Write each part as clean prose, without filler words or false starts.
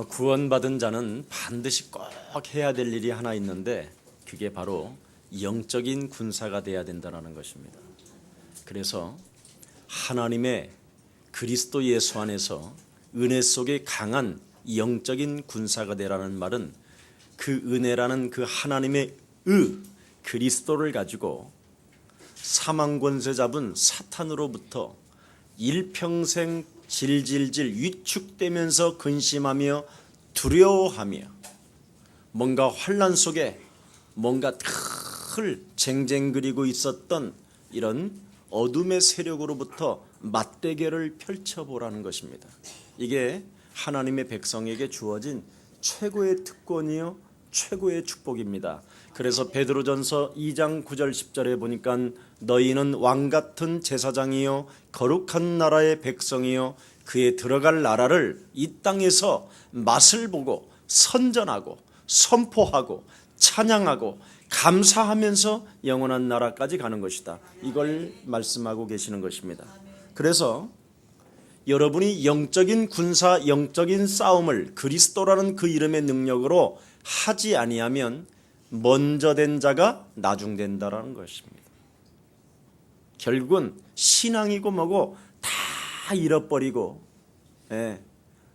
구원받은 자는 반드시 꼭 해야 될 일이 하나 있는데 그게 바로 영적인 군사가 돼야 된다는 것입니다. 그래서 하나님의 그리스도 예수 안에서 은혜 속에 강한 영적인 군사가 되라는 말은 그 은혜라는 그 하나님의 그리스도를 가지고 사망 권세 잡은 사탄으로부터 일평생 질질질 위축되면서 근심하며 두려워하며 뭔가 환난 속에 뭔가 늘 쟁쟁그리고 있었던 이런 어둠의 세력으로부터 맞대결을 펼쳐보라는 것입니다. 이게 하나님의 백성에게 주어진 최고의 특권이요 최고의 축복입니다. 그래서 베드로전서 2장 9절 10절에 보니까 너희는 왕같은 제사장이요 거룩한 나라의 백성이요 그에 들어갈 나라를 이 땅에서 맛을 보고 선전하고 선포하고 찬양하고 감사하면서 영원한 나라까지 가는 것이다. 이걸 말씀하고 계시는 것입니다. 그래서 여러분이 영적인 군사, 영적인 싸움을 그리스도라는 그 이름의 능력으로 하지 아니하면 먼저 된 자가 나중된다라는 것입니다. 결국은 신앙이고 뭐고 다 잃어버리고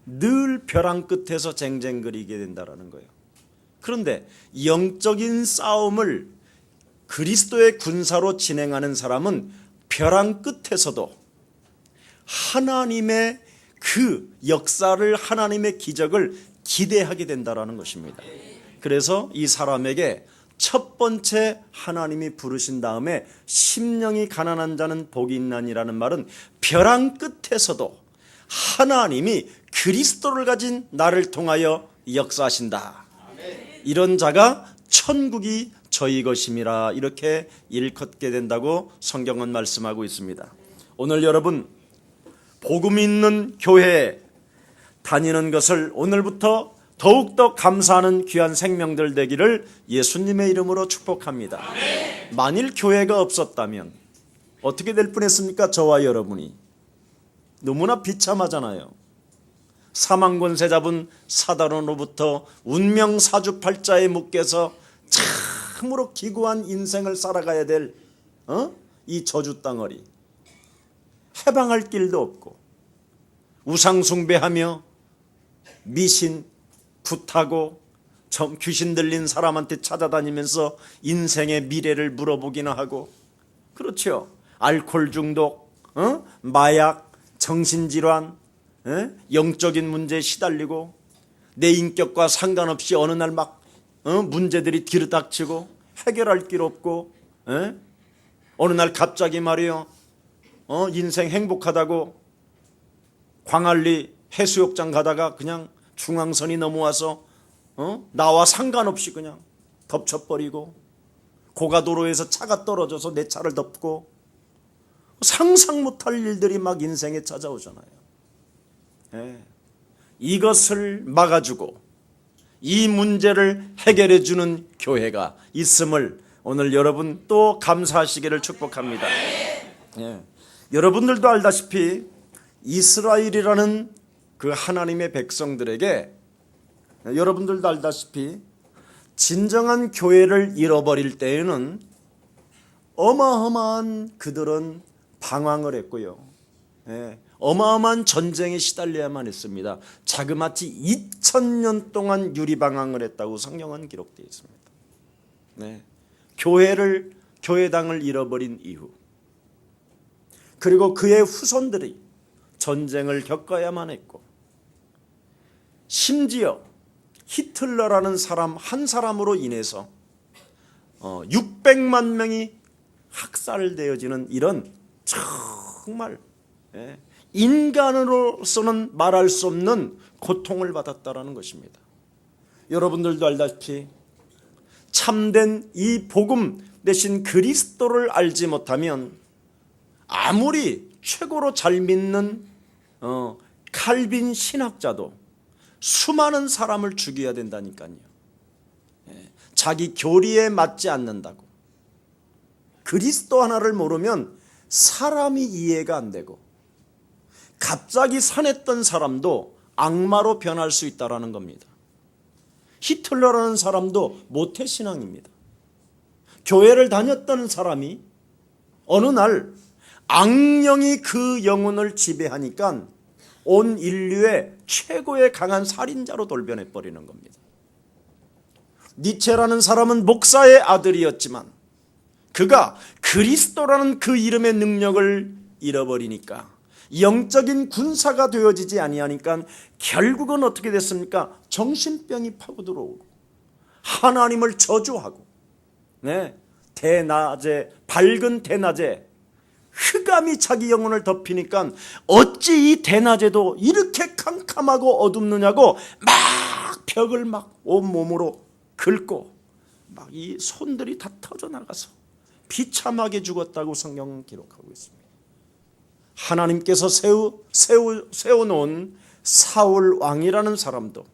늘 벼랑 끝에서 쟁쟁거리게 된다라는 거예요. 그런데 영적인 싸움을 그리스도의 군사로 진행하는 사람은 벼랑 끝에서도 하나님의 그 역사를 하나님의 기적을 기대하게 된다라는 것입니다. 그래서 이 사람에게 첫 번째 하나님이 부르신 다음에 심령이 가난한 자는 복이 있나니라는 말은 벼랑 끝에서도 하나님이 그리스도를 가진 나를 통하여 역사하신다. 이런 자가 천국이 저희 것임이라 이렇게 일컫게 된다고 성경은 말씀하고 있습니다. 오늘 여러분 복음 있는 교회에 다니는 것을 오늘부터 더욱더 감사하는 귀한 생명들 되기를 예수님의 이름으로 축복합니다. 만일 교회가 없었다면 어떻게 될 뻔했습니까? 저와 여러분이 너무나 비참하잖아요. 사망 권세 잡은 사단으로부터 운명 사주팔자에 묶여서 참으로 기구한 인생을 살아가야 될 이 저주 덩어리, 해방할 길도 없고 우상 숭배하며 미신 굿하고 귀신 들린 사람한테 찾아다니면서 인생의 미래를 물어보기나 하고, 그렇죠. 알코올 중독, 마약, 정신질환, 영적인 문제에 시달리고 내 인격과 상관없이 어느 날 막 문제들이 뒤르닥치고 해결할 길 없고 어느 날 갑자기 말이요 인생 행복하다고 광안리 해수욕장 가다가 그냥 중앙선이 넘어와서 나와 상관없이 그냥 덮쳐버리고 고가도로에서 차가 떨어져서 내 차를 덮고 상상 못할 일들이 막 인생에 찾아오잖아요. 이것을 막아주고 이 문제를 해결해주는 교회가 있음을 오늘 여러분 또 감사하시기를 축복합니다. 여러분들도 알다시피 이스라엘이라는 그 하나님의 백성들에게, 여러분들도 알다시피 진정한 교회를 잃어버릴 때에는 어마어마한 그들은 방황을 했고요. 어마어마한 전쟁에 시달려야만 했습니다. 자그마치 2000년 동안 유리방황을 했다고 성경은 기록되어 있습니다. 교회당을 잃어버린 이후, 그리고 그의 후손들이 전쟁을 겪어야만 했고, 심지어 히틀러라는 사람 한 사람으로 인해서 600만 명이 학살되어지는 이런 정말 인간으로서는 말할 수 없는 고통을 받았다라는 것입니다. 여러분들도 알다시피 참된 이 복음 대신 그리스도를 알지 못하면 아무리 최고로 잘 믿는 칼빈 신학자도 수많은 사람을 죽여야 된다니까요. 자기 교리에 맞지 않는다고. 그리스도 하나를 모르면 사람이 이해가 안 되고, 갑자기 산했던 사람도 악마로 변할 수 있다는 겁니다. 히틀러라는 사람도 모태신앙입니다. 교회를 다녔던 사람이 어느 날 악령이 그 영혼을 지배하니까 온 인류의 최고의 강한 살인자로 돌변해 버리는 겁니다. 니체라는 사람은 목사의 아들이었지만 그가 그리스도라는 그 이름의 능력을 잃어버리니까 영적인 군사가 되어지지 아니하니까 결국은 어떻게 됐습니까? 정신병이 파고들어오고 하나님을 저주하고 대낮에 밝은 대낮에 흑암이 자기 영혼을 덮이니까 어찌 이 대낮에도 이렇게 캄캄하고 어둡느냐고 막 벽을 막 온몸으로 긁고 막 이 손들이 다 터져 나가서 비참하게 죽었다고 성경은 기록하고 있습니다. 하나님께서 세워놓은 사울 왕이라는 사람도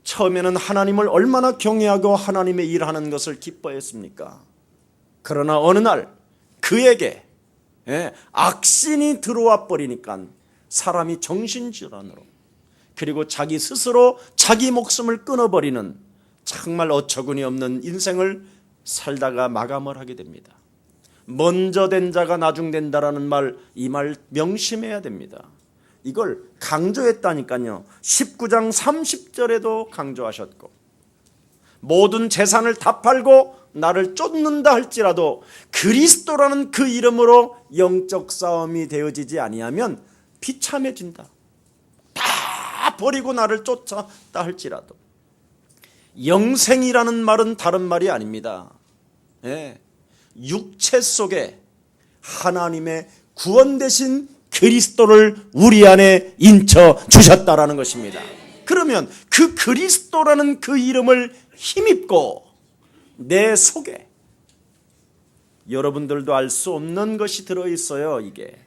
처음에는 하나님을 얼마나 경외하고 하나님의 일하는 것을 기뻐했습니까? 그러나 어느 날 그에게 악신이 들어와 버리니까 사람이 정신질환으로 그리고 자기 스스로 자기 목숨을 끊어버리는 정말 어처구니 없는 인생을 살다가 마감을 하게 됩니다. 먼저 된 자가 나중된다라는 말, 이 말 명심해야 됩니다. 이걸 강조했다니까요. 19장 30절에도 강조하셨고 모든 재산을 다 팔고 나를 쫓는다 할지라도 그리스도라는 그 이름으로 영적 싸움이 되어지지 아니하면 비참해진다. 다 버리고 나를 쫓았다 할지라도. 영생이라는 말은 다른 말이 아닙니다. 육체 속에 하나님의 구원 되신 그리스도를 우리 안에 인쳐 주셨다라는 것입니다. 그러면 그 그리스도라는 그 이름을 힘입고 내 속에 여러분들도 알 수 없는 것이 들어있어요. 이게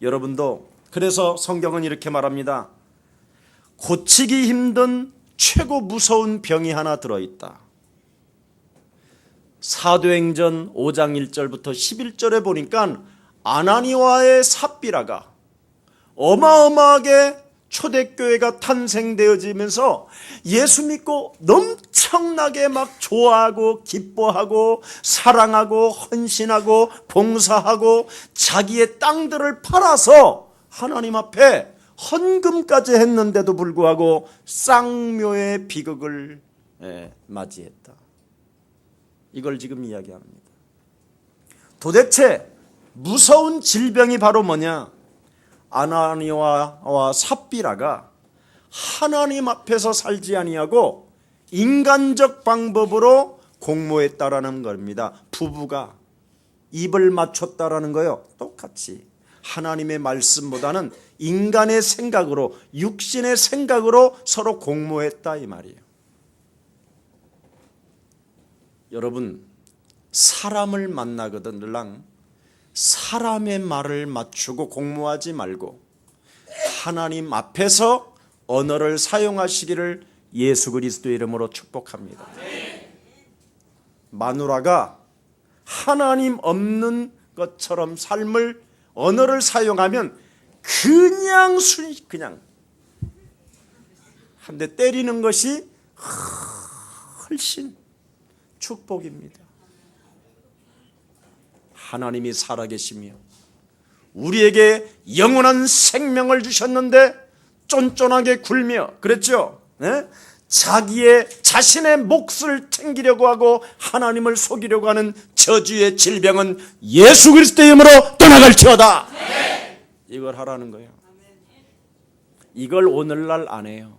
여러분도 그래서 성경은 이렇게 말합니다. 고치기 힘든 최고 무서운 병이 하나 들어있다. 사도행전 5장 1절부터 11절에 보니까 아나니와의 삽비라가 어마어마하게 초대교회가 탄생되어지면서 예수 믿고 넘청나게 막 좋아하고 기뻐하고 사랑하고 헌신하고 봉사하고 자기의 땅들을 팔아서 하나님 앞에 헌금까지 했는데도 불구하고 쌍묘의 비극을 맞이했다. 이걸 지금 이야기합니다. 도대체 무서운 질병이 바로 뭐냐? 아나니아와 삽비라가 하나님 앞에서 살지 아니하고 인간적 방법으로 공모했다라는 겁니다. 부부가 입을 맞췄다라는 거요. 똑같이 하나님의 말씀보다는 인간의 생각으로 육신의 생각으로 서로 공모했다 이 말이에요. 여러분 사람을 만나거든랑 사람의 말을 맞추고 공모하지 말고 하나님 앞에서 언어를 사용하시기를 예수 그리스도의 이름으로 축복합니다. 마누라가 하나님 없는 것처럼 삶을 언어를 사용하면 그냥 한 대 때리는 것이 훨씬 축복입니다. 하나님이 살아계시며 우리에게 영원한 생명을 주셨는데 쫀쫀하게 굴며 그랬죠? 자신의 몫을 챙기려고 하고 하나님을 속이려고 하는 저주의 질병은 예수 그리스도의 이름으로 떠나갈지어다. 이걸 하라는 거예요. 이걸 오늘날 안 해요.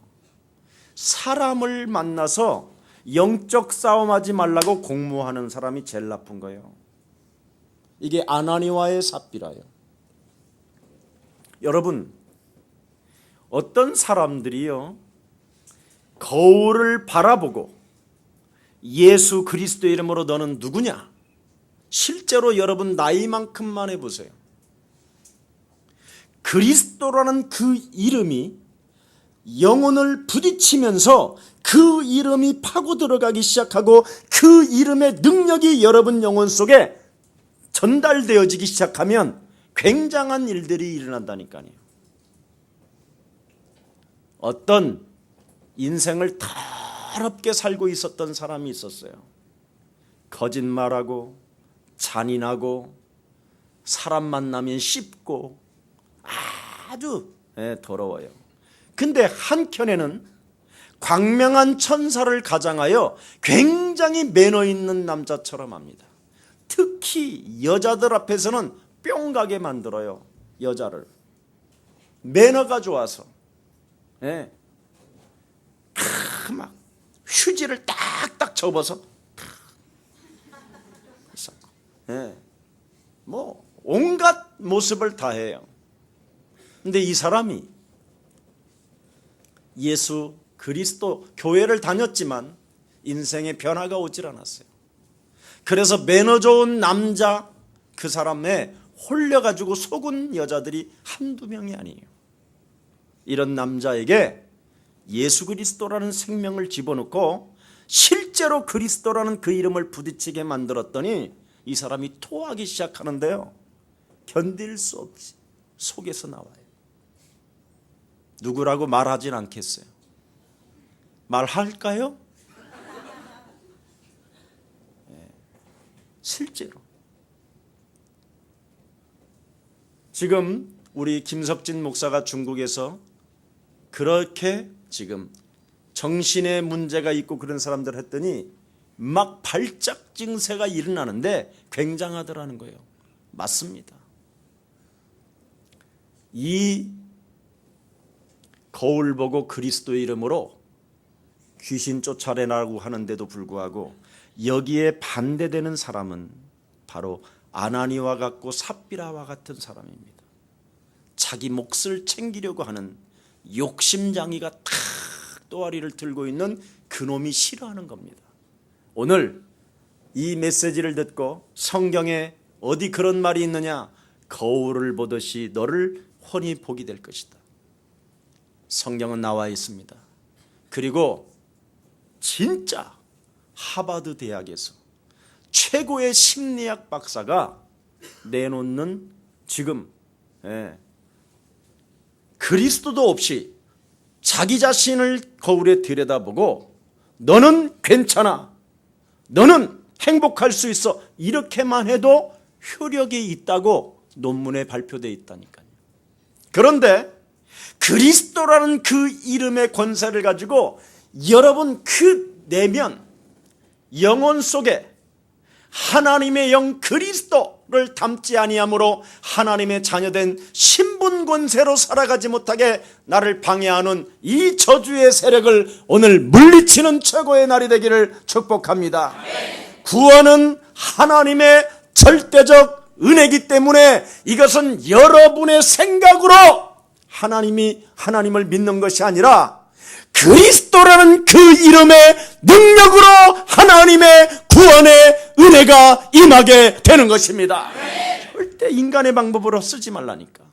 사람을 만나서 영적 싸움하지 말라고 공모하는 사람이 제일 나쁜 거예요. 이게 아나니와의 삽비라요. 여러분 어떤 사람들이요 거울을 바라보고 예수 그리스도의 이름으로 너는 누구냐? 실제로 여러분 나이만큼만 해보세요. 그리스도라는 그 이름이 영혼을 부딪히면서 그 이름이 파고 들어가기 시작하고 그 이름의 능력이 여러분 영혼 속에 전달되어지기 시작하면 굉장한 일들이 일어난다니까요. 어떤 인생을 더럽게 살고 있었던 사람이 있었어요. 거짓말하고 잔인하고 사람 만나면 씹고 아주 더러워요. 근데 한켠에는 광명한 천사를 가장하여 굉장히 매너 있는 남자처럼 합니다. 특히 여자들 앞에서는 뿅 가게 만들어요. 여자를 매너가 좋아서 막 휴지를 딱딱 접어서 뭐 온갖 모습을 다 해요. 근데 이 사람이 예수 그리스도 교회를 다녔지만 인생에 변화가 오질 않았어요. 그래서 매너 좋은 남자 그 사람에 홀려가지고 속은 여자들이 한두 명이 아니에요. 이런 남자에게 예수 그리스도라는 생명을 집어넣고 실제로 그리스도라는 그 이름을 부딪히게 만들었더니 이 사람이 토하기 시작하는데요. 견딜 수 없이 속에서 나와요. 누구라고 말하진 않겠어요. 말할까요? 실제로 지금 우리 김석진 목사가 중국에서 그렇게 지금 정신에 문제가 있고 그런 사람들 했더니 막 발작 증세가 일어나는데 굉장하더라는 거예요. 맞습니다. 이 거울 보고 그리스도의 이름으로 귀신 쫓아내라고 하는데도 불구하고 여기에 반대되는 사람은 바로 아나니와 같고 삽비라와 같은 사람입니다. 자기 몫을 챙기려고 하는 욕심장이가 탁 또아리를 들고 있는 그놈이 싫어하는 겁니다. 오늘 이 메시지를 듣고 성경에 어디 그런 말이 있느냐? 거울을 보듯이 너를 훤히 보게 될 것이다. 성경은 나와 있습니다. 그리고 진짜 하버드 대학에서 최고의 심리학 박사가 내놓는 지금 그리스도도 없이 자기 자신을 거울에 들여다보고 너는 괜찮아, 너는 행복할 수 있어, 이렇게만 해도 효력이 있다고 논문에 발표되어 있다니까요. 그런데 그리스도라는 그 이름의 권세를 가지고 여러분 그 내면 영혼 속에 하나님의 영 그리스도를 담지 아니함으로 하나님의 자녀된 신분 권세로 살아가지 못하게 나를 방해하는 이 저주의 세력을 오늘 물리치는 최고의 날이 되기를 축복합니다. 구원은 하나님의 절대적 은혜이기 때문에 이것은 여러분의 생각으로 하나님을 믿는 것이 아니라 그리스도라는 그 이름의 능력으로 하나님의 구원의 은혜가 임하게 되는 것입니다. 절대 인간의 방법으로 쓰지 말라니까.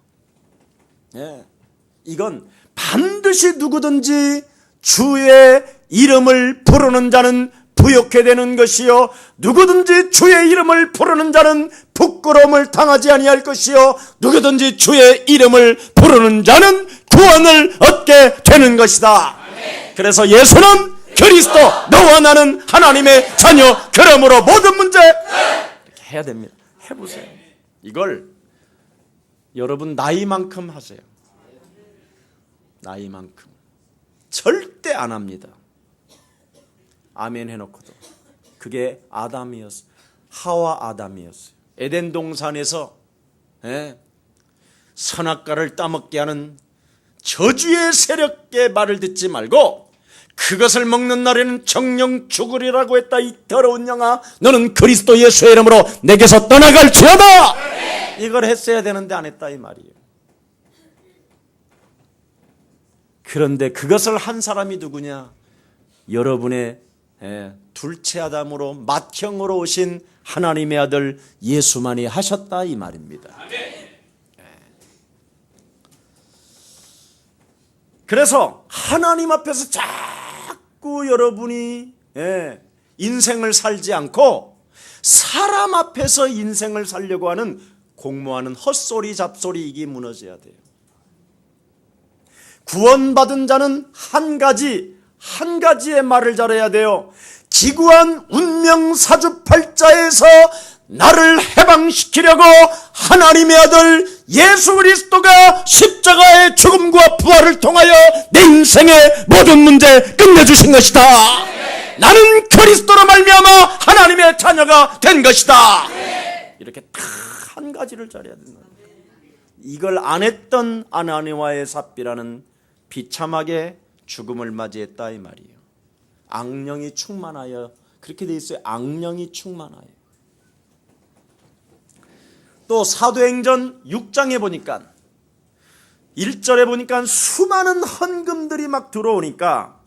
이건 반드시 누구든지 주의 이름을 부르는 자는 부욕해 되는 것이요, 누구든지 주의 이름을 부르는 자는 부끄러움을 당하지 아니할 것이요, 누구든지 주의 이름을 부르는 자는 구원을 얻게 되는 것이다. 그래서 예수는 그리스도, 너와 나는 하나님의 자녀, 그러므로 모든 문제 이렇게 해야 됩니다. 해보세요. 이걸 여러분 나이만큼 하세요. 나이만큼. 절대 안 합니다. 아멘 해놓고도. 그게 아담이었어요. 하와 아담이었어요. 에덴 동산에서 선악과를 따먹게 하는 저주의 세력의 말을 듣지 말고 그것을 먹는 날에는 정령 죽으리라고 했다. 이 더러운 영아, 너는 그리스도 예수의 이름으로 내게서 떠나갈지어다. 이걸 했어야 되는데 안 했다 이 말이에요. 그런데 그것을 한 사람이 누구냐? 여러분의 둘째 아담으로 맏형으로 오신 하나님의 아들 예수만이 하셨다 이 말입니다. 그래서 하나님 앞에서 자꾸 여러분이 인생을 살지 않고 사람 앞에서 인생을 살려고 하는 공모하는 헛소리 잡소리, 이게 무너져야 돼요. 구원받은 자는 한 가지의 말을 잘해야 돼요. 기구한 운명 사주팔자에서 나를 해방시키려고 하나님의 아들 예수 그리스도가 십자가의 죽음과 부활을 통하여 내 인생의 모든 문제 끝내주신 것이다. 나는 그리스도로 말미암아 하나님의 자녀가 된 것이다. 이렇게 딱 한 가지를 잘해야 된다. 이걸 안 했던 아나니와의 삽비라는 비참하게 죽음을 맞이했다 이 말이에요. 악령이 충만하여, 그렇게 돼 있어요. 악령이 충만하여. 또 사도행전 6장에 보니까 1절에 보니까 수많은 헌금들이 막 들어오니까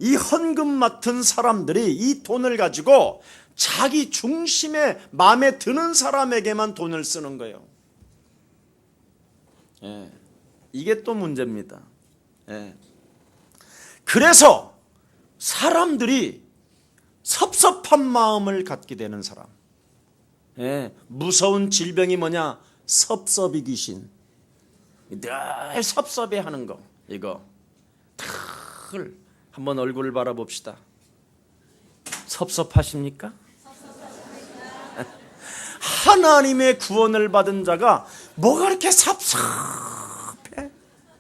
이 헌금 맡은 사람들이 이 돈을 가지고 자기 중심에 마음에 드는 사람에게만 돈을 쓰는 거예요. 이게 또 문제입니다. 그래서 사람들이 섭섭한 마음을 갖게 되는 사람. 무서운 질병이 뭐냐? 섭섭이 귀신. 늘 섭섭해하는 거. 이거 늘 한번 얼굴을 바라봅시다. 섭섭하십니까? 하나님의 구원을 받은 자가 뭐가 그렇게 섭섭해?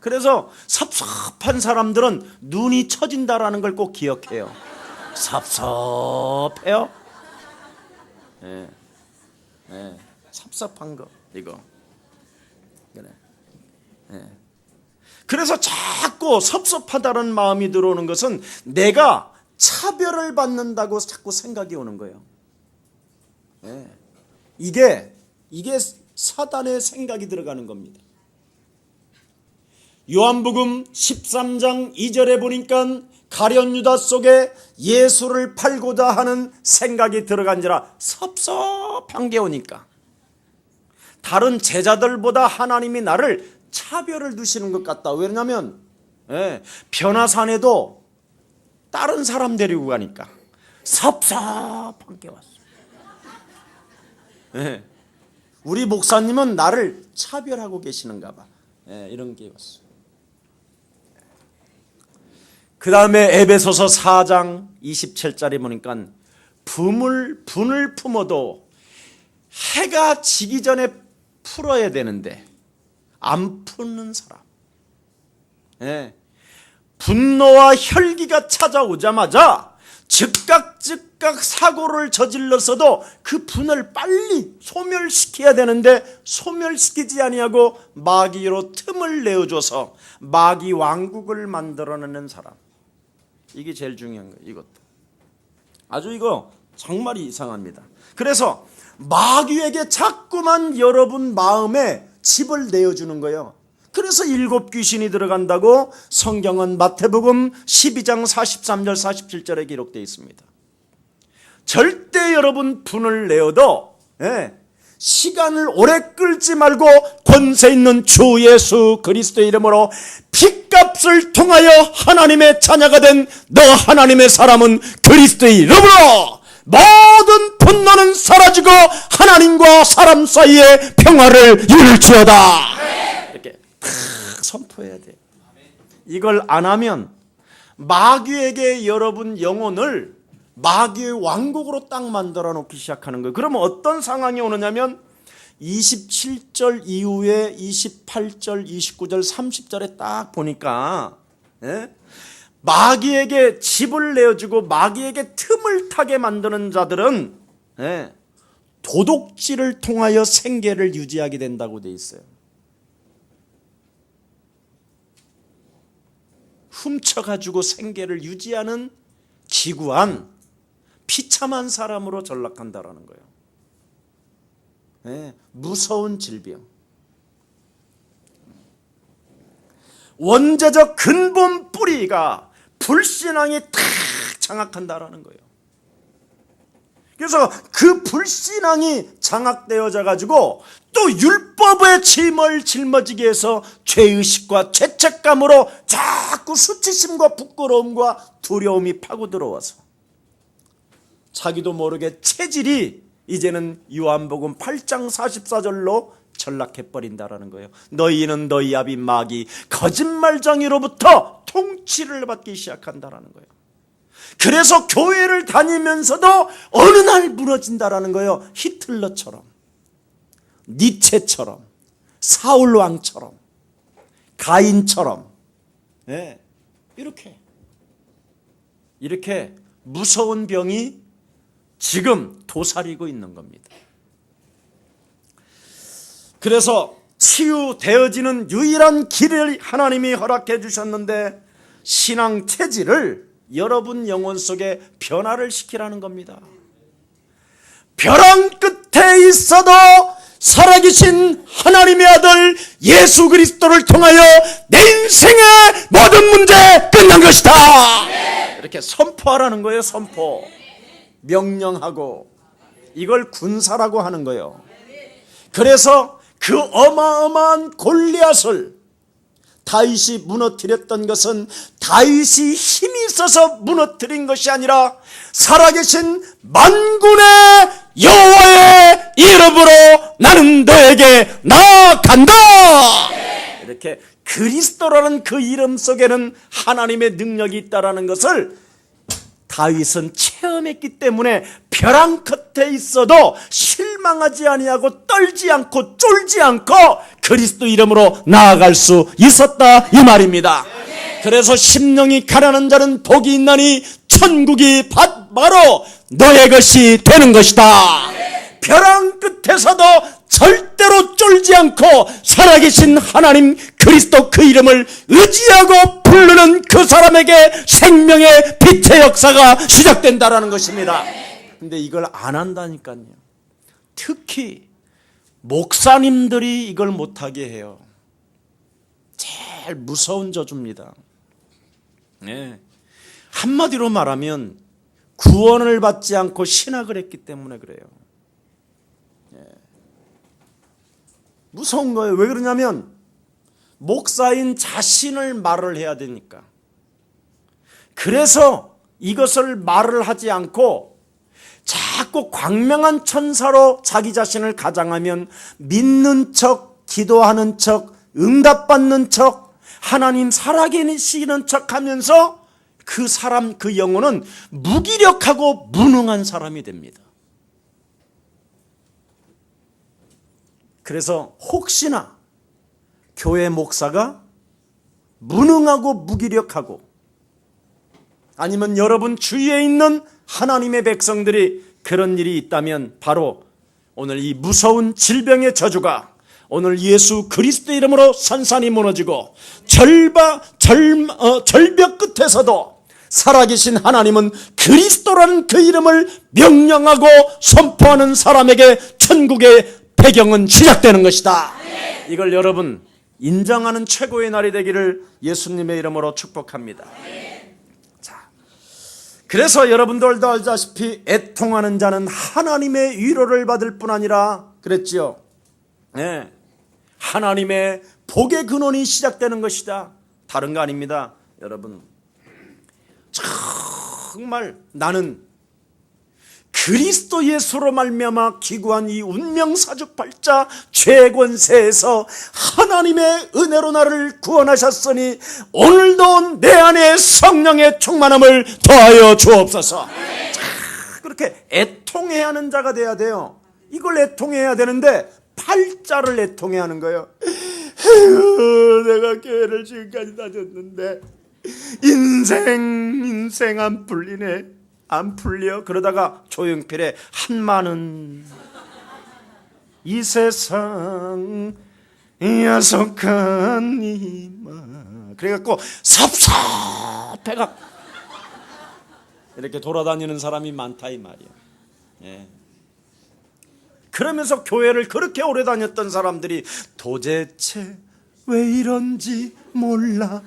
그래서 섭섭한 사람들은 눈이 처진다라는 걸 꼭 기억해요. 섭섭해요? 섭섭한 거 이거. 그래. 그래서 자꾸 섭섭하다는 마음이 들어오는 것은 내가 차별을 받는다고 자꾸 생각이 오는 거예요. 이게 사단의 생각이 들어가는 겁니다. 요한복음 13장 2절에 보니까 가룟 유다 속에 예수를 팔고자 하는 생각이 들어간지라 섭섭한 게 오니까 다른 제자들보다 하나님이 나를 차별을 두시는 것 같다. 왜냐하면 변화산에도 다른 사람 데리고 가니까 섭섭한 게 왔어. 우리 목사님은 나를 차별하고 계시는가 봐. 이런 게 왔어. 그 다음에 에베소서 4장 27절에 보니까 분을 품어도 해가 지기 전에 풀어야 되는데 안 푸는 사람. 분노와 혈기가 찾아오자마자 즉각 사고를 저질렀어도 그 분을 빨리 소멸시켜야 되는데 소멸시키지 아니하고 마귀로 틈을 내어줘서 마귀 왕국을 만들어내는 사람. 이게 제일 중요한 거예요. 이것도 아주 이거 정말이 이상합니다. 그래서 마귀에게 자꾸만 여러분 마음에 집을 내어주는 거예요. 그래서 7 귀신이 들어간다고 성경은 마태복음 12장 43절 47절에 기록되어 있습니다. 절대 여러분 분을 내어도 시간을 오래 끌지 말고 권세 있는 주 예수 그리스도의 이름으로 핏값을 통하여 하나님의 자녀가 된 너 하나님의 사람은 그리스도의 이름으로 모든 분노는 사라지고 하나님과 사람 사이에 평화를 이룰지어다. 이렇게 선포해야 돼요. 이걸 안 하면 마귀에게 여러분 영혼을 마귀의 왕국으로 딱 만들어 놓기 시작하는 거예요. 그러면 어떤 상황이 오느냐면 27절 이후에 28절, 29절, 30절에 딱 보니까 마귀에게 집을 내어주고 마귀에게 틈을 타게 만드는 자들은 도둑질을 통하여 생계를 유지하게 된다고 돼 있어요. 훔쳐가지고 생계를 유지하는 기구한 비참한 사람으로 전락한다라는 거예요. 무서운 질병. 원죄적 근본 뿌리가 불신앙이 탁 장악한다라는 거예요. 그래서 그 불신앙이 장악되어져 가지고 또 율법의 짐을 짊어지게 해서 죄의식과 죄책감으로 자꾸 수치심과 부끄러움과 두려움이 파고 들어와서 자기도 모르게 체질이 이제는 요한복음 8장 44절로 전락해버린다라는 거예요. 너희는 너희 아비 마귀 거짓말쟁이로부터 통치를 받기 시작한다라는 거예요. 그래서 교회를 다니면서도 어느 날 무너진다라는 거예요. 히틀러처럼, 니체처럼, 사울왕처럼, 가인처럼, 네, 이렇게 무서운 병이 지금 도사리고 있는 겁니다. 그래서 치유되어지는 유일한 길을 하나님이 허락해 주셨는데 신앙 체질을 여러분 영혼 속에 변화를 시키라는 겁니다. 벼랑 끝에 있어도 살아계신 하나님의 아들 예수 그리스도를 통하여 내 인생의 모든 문제 끝난 것이다. 이렇게 선포하라는 거예요. 선포. 명령하고, 이걸 군사라고 하는 거예요. 그래서 그 어마어마한 골리앗을 다윗이 무너뜨렸던 것은 다윗이 힘이 있어서 무너뜨린 것이 아니라 살아계신 만군의 여호와의 이름으로 나는 너에게 나아간다. 이렇게 그리스도라는 그 이름 속에는 하나님의 능력이 있다라는 것을 다윗은 체험했기 때문에 벼랑 끝에 있어도 실망하지 아니하고 떨지 않고 쫄지 않고 그리스도 이름으로 나아갈 수 있었다 이 말입니다. 그래서 심령이 가난한 자는 복이 있나니 천국이 바로 너의 것이 되는 것이다. 벼랑 끝에서도 절대로 쫄지 않고 살아계신 하나님 그리스도 그 이름을 의지하고 부르는 그 사람에게 생명의 빛의 역사가 시작된다라는 것입니다. 근데 이걸 안 한다니까요. 특히 목사님들이 이걸 못하게 해요. 제일 무서운 저주입니다. 네. 한마디로 말하면 구원을 받지 않고 신학을 했기 때문에 그래요. 무서운 거예요. 왜 그러냐면 목사인 자신을 말을 해야 되니까. 그래서 이것을 말을 하지 않고 자꾸 광명한 천사로 자기 자신을 가장하면 믿는 척, 기도하는 척, 응답받는 척, 하나님 살아계시는 척 하면서 그 사람, 그 영혼은 무기력하고 무능한 사람이 됩니다. 그래서 혹시나 교회 목사가 무능하고 무기력하고 아니면 여러분 주위에 있는 하나님의 백성들이 그런 일이 있다면 바로 오늘 이 무서운 질병의 저주가 오늘 예수 그리스도 이름으로 산산이 무너지고 절벽 끝에서도 살아계신 하나님은 그리스도라는 그 이름을 명령하고 선포하는 사람에게 천국의 배경은 시작되는 것이다. 이걸 여러분 인정하는 최고의 날이 되기를 예수님의 이름으로 축복합니다. 자, 그래서 여러분들도 알다시피 애통하는 자는 하나님의 위로를 받을 뿐 아니라 그랬지요. 네, 하나님의 복의 근원이 시작되는 것이다. 다른 거 아닙니다. 여러분 정말 나는 그리스도 예수로 말미암아 기구한 이 운명사주팔자 죄권세에서 하나님의 은혜로 나를 구원하셨으니 오늘도 내 안에 성령의 충만함을 더하여 주옵소서. 자, 그렇게 애통해야 하는 자가 돼야 돼요. 이걸 애통해야 되는데 팔자를 애통해야 하는 거예요. 내가 교회를 지금까지 다녔는데 인생 안 풀리네. 안 풀려. 그러다가 조용필의 한마는 이 세상 야속한 이마 그래갖고 섭섭해가 이렇게 돌아다니는 사람이 많다 이 말이야. 예. 그러면서 교회를 그렇게 오래 다녔던 사람들이 도대체 왜 이런지 몰라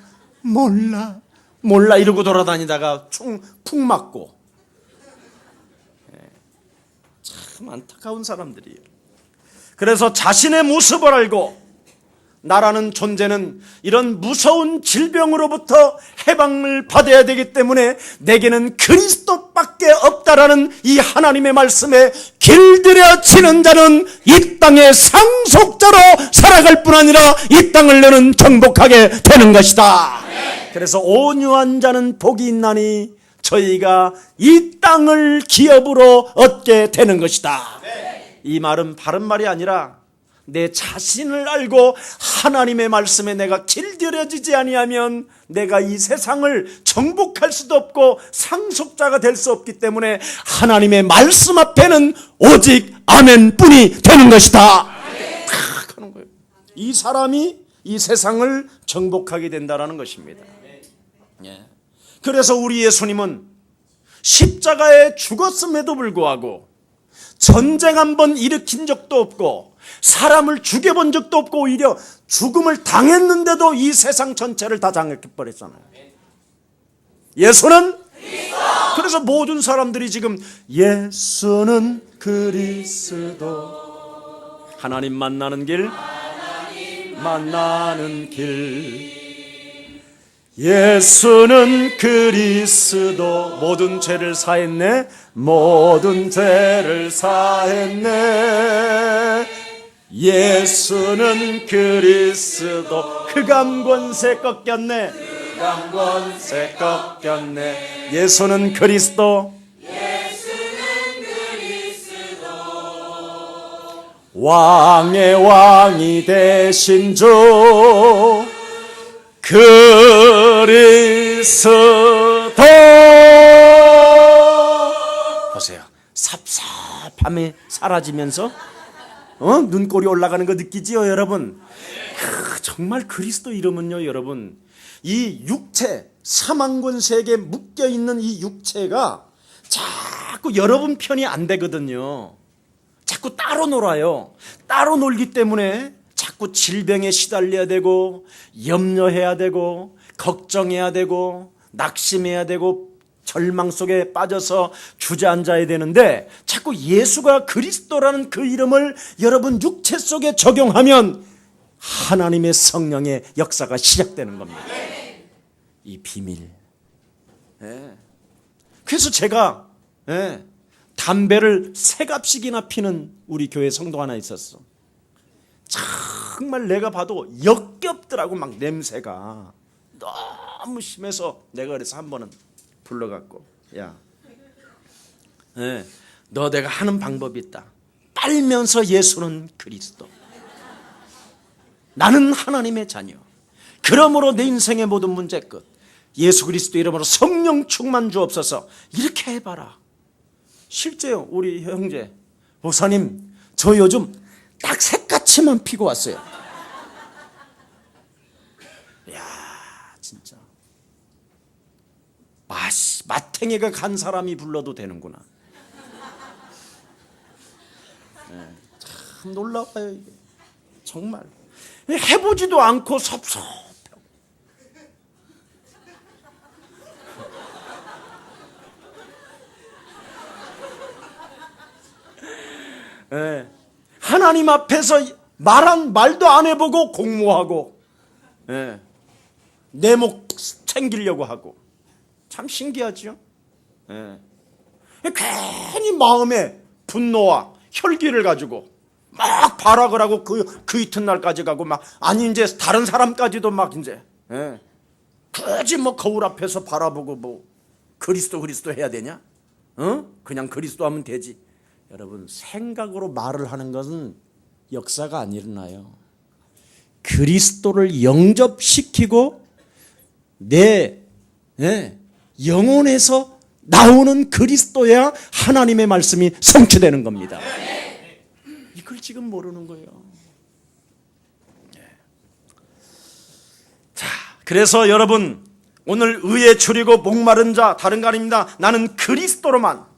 이러고 돌아다니다가 푹 맞고 참 안타까운 사람들이에요. 그래서 자신의 모습을 알고 나라는 존재는 이런 무서운 질병으로부터 해방을 받아야 되기 때문에 내게는 그리스도밖에 없다 있다라는 이 하나님의 말씀에 길들여지는 자는 이 땅의 상속자로 살아갈 뿐 아니라 이 땅을 너는 정복하게 되는 것이다. 그래서 온유한 자는 복이 있나니 저희가 이 땅을 기업으로 얻게 되는 것이다. 이 말은 바른 말이 아니라 내 자신을 알고 하나님의 말씀에 내가 길들여지지 아니하면 내가 이 세상을 정복할 수도 없고 상속자가 될 수 없기 때문에 하나님의 말씀 앞에는 오직 아멘뿐이 되는 것이다. 탁 하는 거예요. 이 사람이 이 세상을 정복하게 된다라는 것입니다. 그래서 우리 예수님은 십자가에 죽었음에도 불구하고 전쟁 한 번 일으킨 적도 없고 사람을 죽여본 적도 없고 오히려 죽음을 당했는데도 이 세상 전체를 다 장악해버렸잖아요. 예수는 그리스도. 그래서 모든 사람들이 지금 예수는 그리스도, 하나님 만나는 길, 만나는 길, 예수는 그리스도, 모든 죄를 사했네, 모든 죄를 사했네, 예수는 그리스도, 흑암 권세 꺾였네, 흑암 권세 꺾였네, 예수는 그리스도, 왕의 왕이 되신 주 그리스도. 보세요. 섭섭함이 사라지면서 눈꼬리 올라가는 거 느끼지요, 여러분? 정말 그리스도 이름은요, 여러분, 이 육체, 사망권세에 묶여있는 이 육체가 자꾸 여러분 편이 안 되거든요. 자꾸 따로 놀아요. 따로 놀기 때문에 자꾸 질병에 시달려야 되고, 염려해야 되고, 걱정해야 되고, 낙심해야 되고, 절망 속에 빠져서 주저앉아야 되는데, 자꾸 예수가 그리스도라는 그 이름을 여러분 육체 속에 적용하면 하나님의 성령의 역사가 시작되는 겁니다. 이 비밀. 그래서 제가 담배를 3갑씩이나 피는 우리 교회 성도 하나 있었어. 정말 내가 봐도 역겹더라고. 막 냄새가 너무 심해서 내가 그래서 한 번은 불러갖고, 야, 너 내가 하는 방법이 있다. 빨면서 예수는 그리스도, 나는 하나님의 자녀, 그러므로 내 인생의 모든 문제 끝, 예수 그리스도 이름으로 성령 충만 주옵소서, 이렇게 해봐라. 실제요, 우리 형제 목사님, 저 요즘 딱 새까치만 피고 왔어요. 이야, 진짜 마탱이가 간 사람이 불러도 되는구나. 참 놀라워요, 이게. 정말 해보지도 않고 섭섭하고. 하나님 앞에서 말도 안 해보고 공모하고, 내 목 챙기려고 하고, 참 신기하죠. 괜히 마음에 분노와 혈기를 가지고 막 발악을 하고 그 이튿날까지 가고, 막 아니 이제 다른 사람까지도 막 이제 굳이 뭐 거울 앞에서 바라보고 뭐 그리스도 해야 되냐? 그냥 그리스도 하면 되지. 여러분, 생각으로 말을 하는 것은 역사가 안 일어나요. 그리스도를 영접시키고 내 영혼에서 나오는 그리스도야 하나님의 말씀이 성취되는 겁니다. 이걸 지금 모르는 거예요. 자, 그래서 여러분, 오늘 의에 줄이고 목마른 자, 다른 거 아닙니다. 나는 그리스도로만,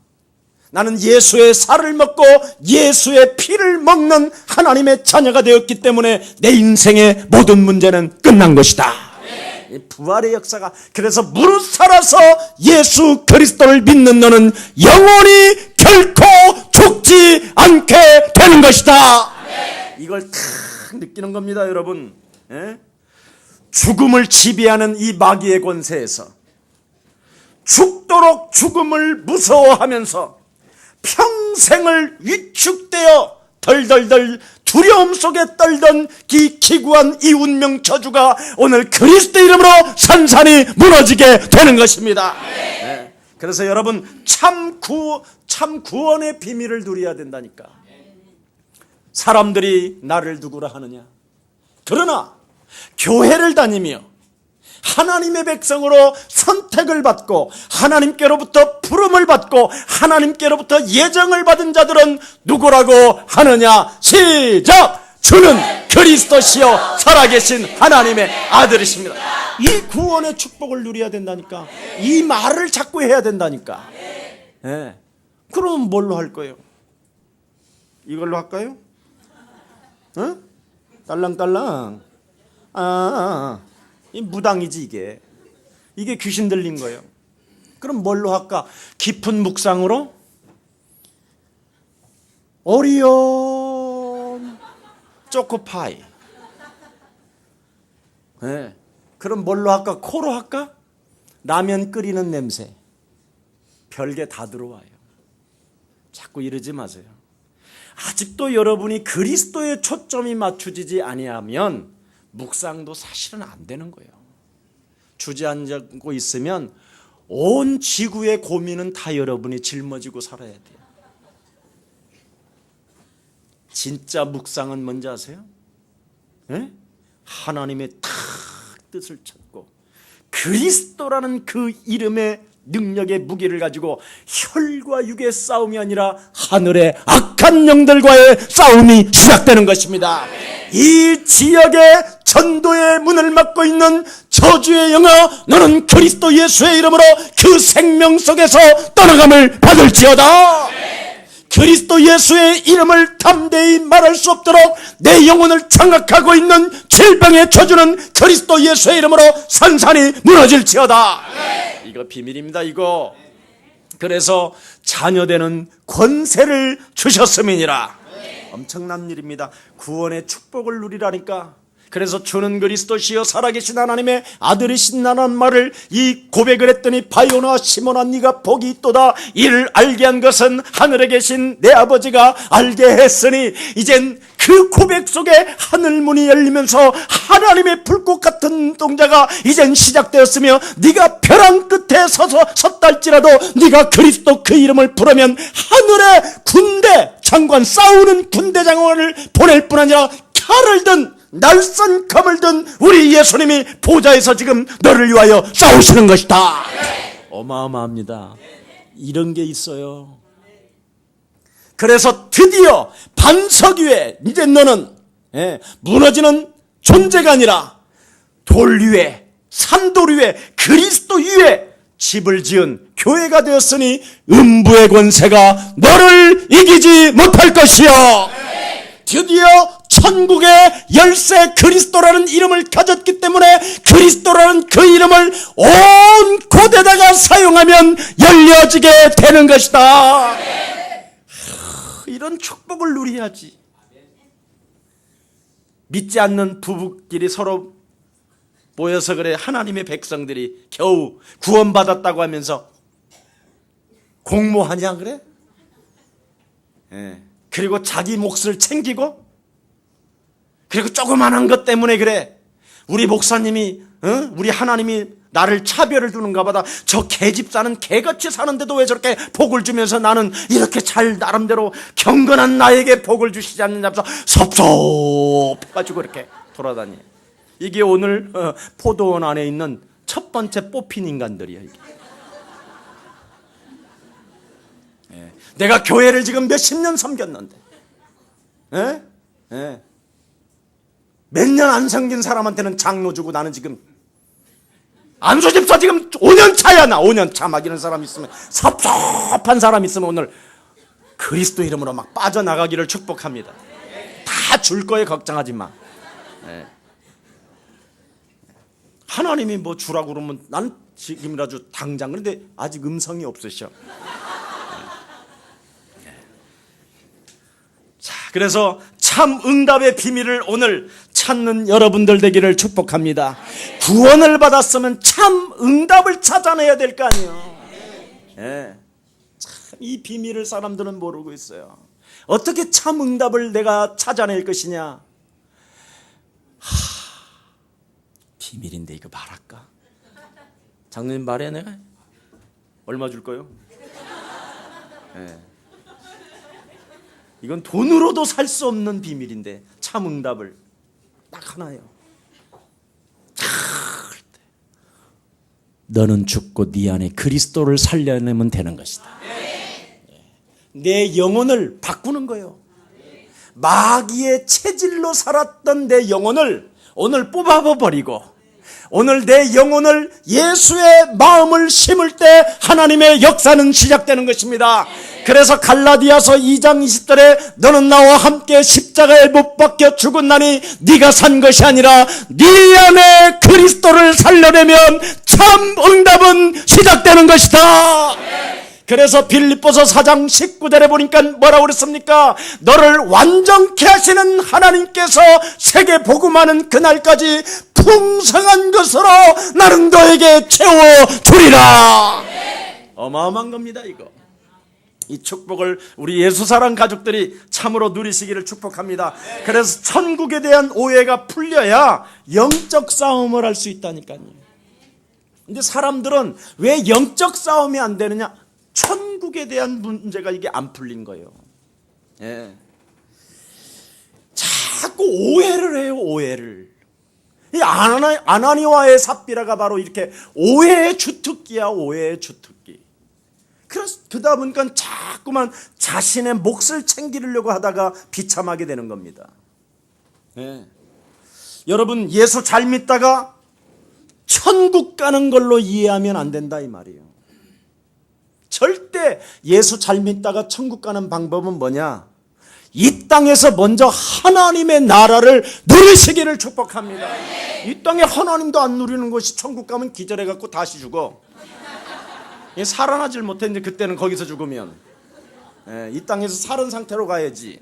나는 예수의 살을 먹고 예수의 피를 먹는 하나님의 자녀가 되었기 때문에 내 인생의 모든 문제는 끝난 것이다. 부활의 역사가, 그래서 무릇 살아서 예수 그리스도를 믿는 너는 영원히 결코 죽지 않게 되는 것이다. 이걸 탁 느끼는 겁니다, 여러분. 죽음을 지배하는 이 마귀의 권세에서, 죽도록 죽음을 무서워하면서 평생을 위축되어 덜덜덜 두려움 속에 떨던 이 기구한 이 운명 저주가 오늘 그리스도 이름으로 산산이 무너지게 되는 것입니다. 네. 그래서 여러분 참 구원의 비밀을 누려야 된다니까. 사람들이 나를 누구라 하느냐? 그러나 교회를 다니며 하나님의 백성으로 선택을 받고 하나님께로부터 부름을 받고 하나님께로부터 예정을 받은 자들은 누구라고 하느냐? 시작! 주는 그리스도시요 살아계신 하나님의 아들이십니다. 이 구원의 축복을 누려야 된다니까. 이 말을 자꾸 해야 된다니까. 네. 그럼 뭘로 할 거예요? 이걸로 할까요? 어? 딸랑딸랑. 이 무당이지 이게. 이게 귀신 들린 거예요. 그럼 뭘로 할까? 깊은 묵상으로? 오리온 초코파이. 네. 그럼 뭘로 할까? 코로 할까? 라면 끓이는 냄새. 별게 다 들어와요. 자꾸 이러지 마세요. 아직도 여러분이 그리스도의 초점이 맞춰지지 아니하면 묵상도 사실은 안 되는 거예요. 주저앉고 있으면 온 지구의 고민은 다 여러분이 짊어지고 살아야 돼요. 진짜 묵상은 뭔지 아세요? 네? 하나님의 탁 뜻을 찾고 그리스도라는 그 이름의 능력의 무기를 가지고 혈과 육의 싸움이 아니라 하늘의 악한 영들과의 싸움이 시작되는 것입니다. 이 지역의 전도의 문을 막고 있는 저주의 영아, 너는 그리스도 예수의 이름으로 그 생명 속에서 떠나감을 받을지어다. 그리스도 예수의 이름을 담대히 말할 수 없도록 내 영혼을 장악하고 있는 질병의 저주는 그리스도 예수의 이름으로 산산이 무너질지어다. 이거 비밀입니다. 이거. 그래서 자녀되는 권세를 주셨음이니라. 엄청난 일입니다. 구원의 축복을 누리라니까. 그래서 주는 그리스도시여 살아계신 하나님의 아들이신다는 말을 이 고백을 했더니 바요나 시몬아 네가 복이 있도다. 이를 알게 한 것은 하늘에 계신 내 아버지가 알게 했으니 이젠 그 고백 속에 하늘문이 열리면서 하나님의 불꽃 같은 눈동자가 이젠 시작되었으며 네가 벼랑 끝에 섰다 할지라도 네가 그리스도 그 이름을 부르면 하늘의 군대 장관 싸우는 군대 장관을 보낼 뿐 아니라 칼을 든 날선 검을 든 우리 예수님이 보좌에서 지금 너를 위하여 싸우시는 것이다. 어마어마합니다. 이런 게 있어요. 그래서 드디어 반석 위에 이제 너는 무너지는 존재가 아니라 돌 위에 산돌 위에 그리스도 위에 집을 지은 교회가 되었으니 음부의 권세가 너를 이기지 못할 것이요. 드디어 천국의 열쇠 그리스도라는 이름을 가졌기 때문에 그리스도라는 그 이름을 온 곳에다가 사용하면 열려지게 되는 것이다. 이런 축복을 누려야지. 믿지 않는 부부끼리 서로 모여서 그래 하나님의 백성들이 겨우 구원받았다고 하면서 공모하냐 그래? 그리고 자기 몫을 챙기고 그리고 조그만한 것 때문에 그래. 우리 목사님이 우리 하나님이 나를 차별을 두는가 보다. 저 개집사는 개같이 사는데도 왜 저렇게 복을 주면서 나는 이렇게 잘 나름대로 경건한 나에게 복을 주시지 않느냐면서 섭섭해가지고 이렇게 돌아다니. 이게 오늘 포도원 안에 있는 첫 번째 뽑힌 인간들이야. 이게. 내가 교회를 지금 몇십 년 섬겼는데 몇 년 안 섬긴 사람한테는 장로 주고 나는 지금 안수 집사 지금 5년 차야. 나 5년 차 막 이런 사람 있으면 섭섭한 사람 있으면 오늘 그리스도 이름으로 막 빠져나가기를 축복합니다. 다 줄 거에 걱정하지 마. 하나님이 뭐 주라고 그러면 난 지금이라도 당장. 그런데 아직 음성이 없으셔. 자, 그래서 참 응답의 비밀을 오늘 찾는 여러분들 되기를 축복합니다. 구원을 받았으면 참 응답을 찾아내야 될 거 아니에요. 예. 참 이 비밀을 사람들은 모르고 있어요. 어떻게 참 응답을 내가 찾아낼 것이냐? 비밀인데 이거 말할까? 장로님 말해 내가? 얼마 줄 거요? 예. 이건 돈으로도 살 수 없는 비밀인데 참 응답을 딱 하나예요. 너는 죽고 네 안에 그리스도를 살려내면 되는 것이다. 내 영혼을 바꾸는 거예요. 마귀의 체질로 살았던 내 영혼을 오늘 뽑아버리고 오늘 내 영혼을 예수의 마음을 심을 때 하나님의 역사는 시작되는 것입니다. 그래서 갈라디아서 2장 20절에 너는 나와 함께 십자가에 못 박혀 죽었나니 네가 산 것이 아니라 네 안에 그리스도를 살려내면 참 응답은 시작되는 것이다. 그래서 빌립보서 4장 19절에 보니까 뭐라고 그랬습니까? 너를 완전케 하시는 하나님께서 세계 복음하는 그날까지 풍성한 것으로 나는 너에게 채워주리라. 어마어마한 겁니다 이거. 이 축복을 우리 예수사랑 가족들이 참으로 누리시기를 축복합니다. 그래서 천국에 대한 오해가 풀려야 영적 싸움을 할 수 있다니까요. 근데 사람들은 왜 영적 싸움이 안 되느냐? 천국에 대한 문제가 이게 안 풀린 거예요. 예. 자꾸 오해를 해요. 오해를. 이 아나니와의 삽비라가 바로 이렇게 오해의 주특기야. 오해의 주특기. 그래서 그러다 보니까 자꾸만 자신의 몫을 챙기려고 하다가 비참하게 되는 겁니다. 예. 여러분 예수 잘 믿다가 천국 가는 걸로 이해하면 안 된다 이 말이에요. 절대 예수 잘 믿다가 천국 가는 방법은 뭐냐? 이 땅에서 먼저 하나님의 나라를 누리시기를 축복합니다. 이 땅에 하나님도 안 누리는 것이 천국 가면 기절해갖고 다시 죽어. 살아나질 못했는데 그때는 거기서 죽으면 이 땅에서 살은 상태로 가야지.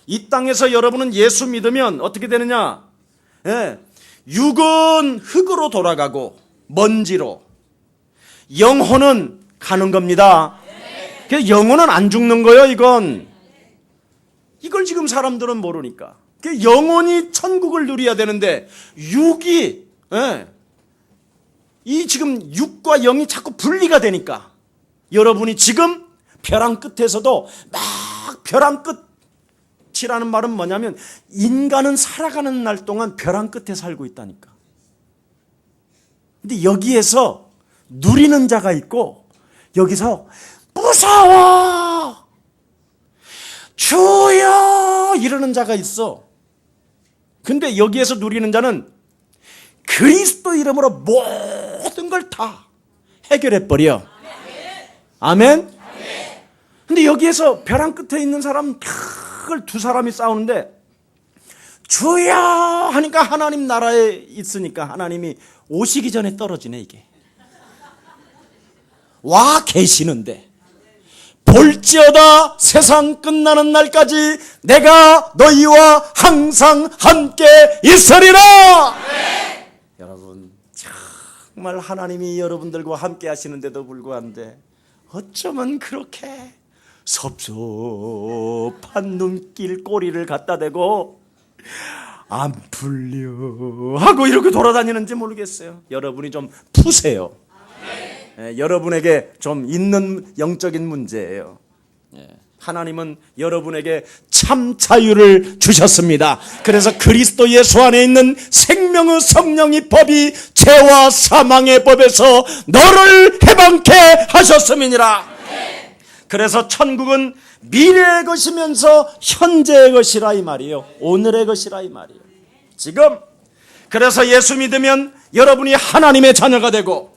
이 땅에서 여러분은 예수 믿으면 어떻게 되느냐? 육은 흙으로 돌아가고 먼지로, 영혼은 가는 겁니다. 그래서 영혼은 안 죽는 거예요. 이걸 지금 사람들은 모르니까. 영혼이 천국을 누려야 되는데 육이 이 지금 육과 영이 자꾸 분리가 되니까 여러분이 지금 벼랑 끝에서도 막 벼랑 끝이라는 말은 뭐냐면 인간은 살아가는 날 동안 벼랑 끝에 살고 있다니까. 근데 여기에서 누리는 자가 있고 여기서 무서워 주여 이러는 자가 있어. 근데 여기에서 누리는 자는 그리스도 이름으로 모든 걸 다 해결해 버려. 아멘. 근데 여기에서 벼랑 끝에 있는 사람 그걸 두 사람이 싸우는데 주여 하니까 하나님 나라에 있으니까 하나님이 오시기 전에 떨어지네. 이게 와 계시는데 볼지어다 세상 끝나는 날까지 내가 너희와 항상 함께 있으리라. 여러분 정말 하나님이 여러분들과 함께 하시는데도 불구한데 어쩌면 그렇게 섭섭한 눈길 꼬리를 갖다 대고 안 풀려 하고 이렇게 돌아다니는지 모르겠어요. 여러분이 좀 푸세요. 여러분에게 좀 있는 영적인 문제예요. 하나님은 여러분에게 참 자유를 주셨습니다. 그래서 그리스도 예수 안에 있는 생명의 성령의 법이 죄와 사망의 법에서 너를 해방케 하셨음이니라. 그래서 천국은 미래의 것이면서 현재의 것이라 이 말이에요. 오늘의 것이라 이 말이에요. 지금 그래서 예수 믿으면 여러분이 하나님의 자녀가 되고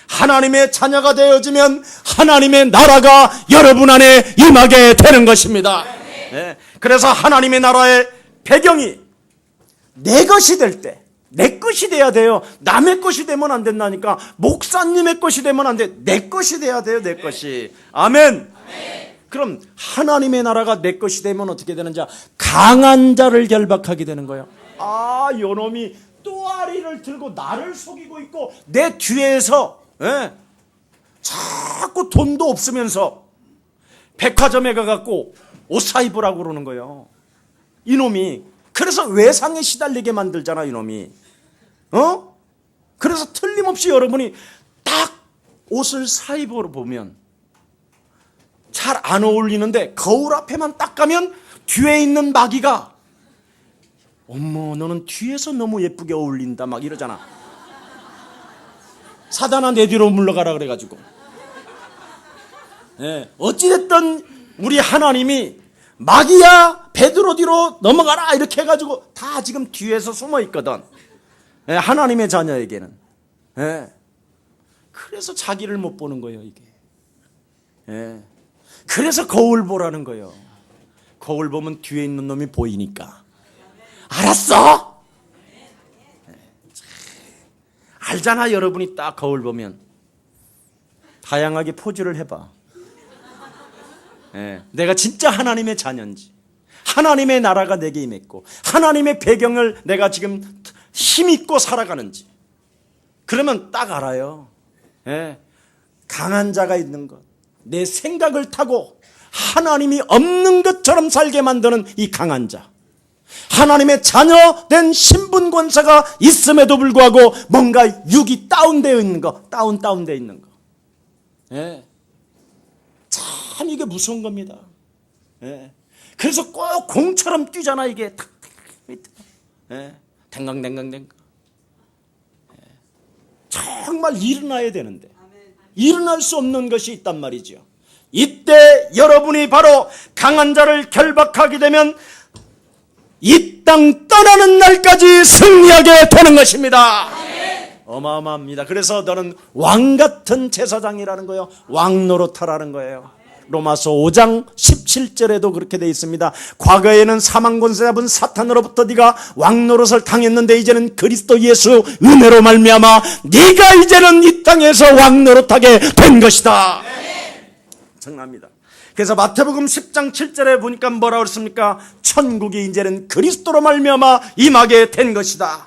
하나님의 자녀가 되어지면 하나님의 나라가 여러분 안에 임하게 되는 것입니다. 그래서 하나님의 나라의 배경이 내 것이 될 때 내 것이 돼야 돼요. 남의 것이 되면 안 된다니까. 목사님의 것이 되면 안 돼. 내 것이 돼야 돼요. 내 것이. 아멘. 그럼 하나님의 나라가 내 것이 되면 어떻게 되는지 강한 자를 결박하게 되는 거예요. 아, 요놈이 또아리를 들고 나를 속이고 있고 내 뒤에서 자꾸 돈도 없으면서 백화점에 가갖고 옷 사 입으라고 그러는 거예요. 이놈이. 그래서 외상에 시달리게 만들잖아, 이놈이. 그래서 틀림없이 여러분이 딱 옷을 사 입어보면 잘 안 어울리는데 거울 앞에만 딱 가면 뒤에 있는 마귀가 어머 너는 뒤에서 너무 예쁘게 어울린다 막 이러잖아. 사단아 내 뒤로 물러가라 그래가지고. 어찌됐든 우리 하나님이 마귀야 베드로 뒤로 넘어가라 이렇게 해가지고 다 지금 뒤에서 숨어 있거든. 하나님의 자녀에게는. 그래서 자기를 못 보는 거예요 이게. 그래서 거울 보라는 거예요. 거울 보면 뒤에 있는 놈이 보이니까. 알았어? 알잖아. 여러분이 딱 거울 보면 다양하게 포즈를 해봐. 내가 진짜 하나님의 자녀인지, 하나님의 나라가 내게 임했고 하나님의 배경을 내가 지금 힘있고 살아가는지, 그러면 딱 알아요. 강한 자가 있는 것, 내 생각을 타고 하나님이 없는 것처럼 살게 만드는 이 강한 자, 하나님의 자녀된 신분 권세가 있음에도 불구하고 뭔가 육이 다운되어 있는 거, 다운되어 있는 거. 참 이게 무서운 겁니다. 그래서 꼭 공처럼 뛰잖아 이게. 댕강댕강댕강. 정말 일어나야 되는데 일어날 수 없는 것이 있단 말이죠. 이때 여러분이 바로 강한 자를 결박하게 되면 이 땅 떠나는 날까지 승리하게 되는 것입니다. 어마어마합니다. 그래서 너는 왕 같은 제사장이라는 거예요. 왕 노릇하라는 거예요. 로마서 5장 17절에도 그렇게 되어 있습니다. 과거에는 사망 권세 잡은 사탄으로부터 네가 왕 노릇을 당했는데 이제는 그리스도 예수 은혜로 말미암아 네가 이제는 이 땅에서 왕 노릇하게 된 것이다. 정답니다. 그래서 마태복음 10장 7절에 보니까 뭐라고 그랬습니까? 천국이 이제는 그리스도로 말미암아 임하게 된 것이다.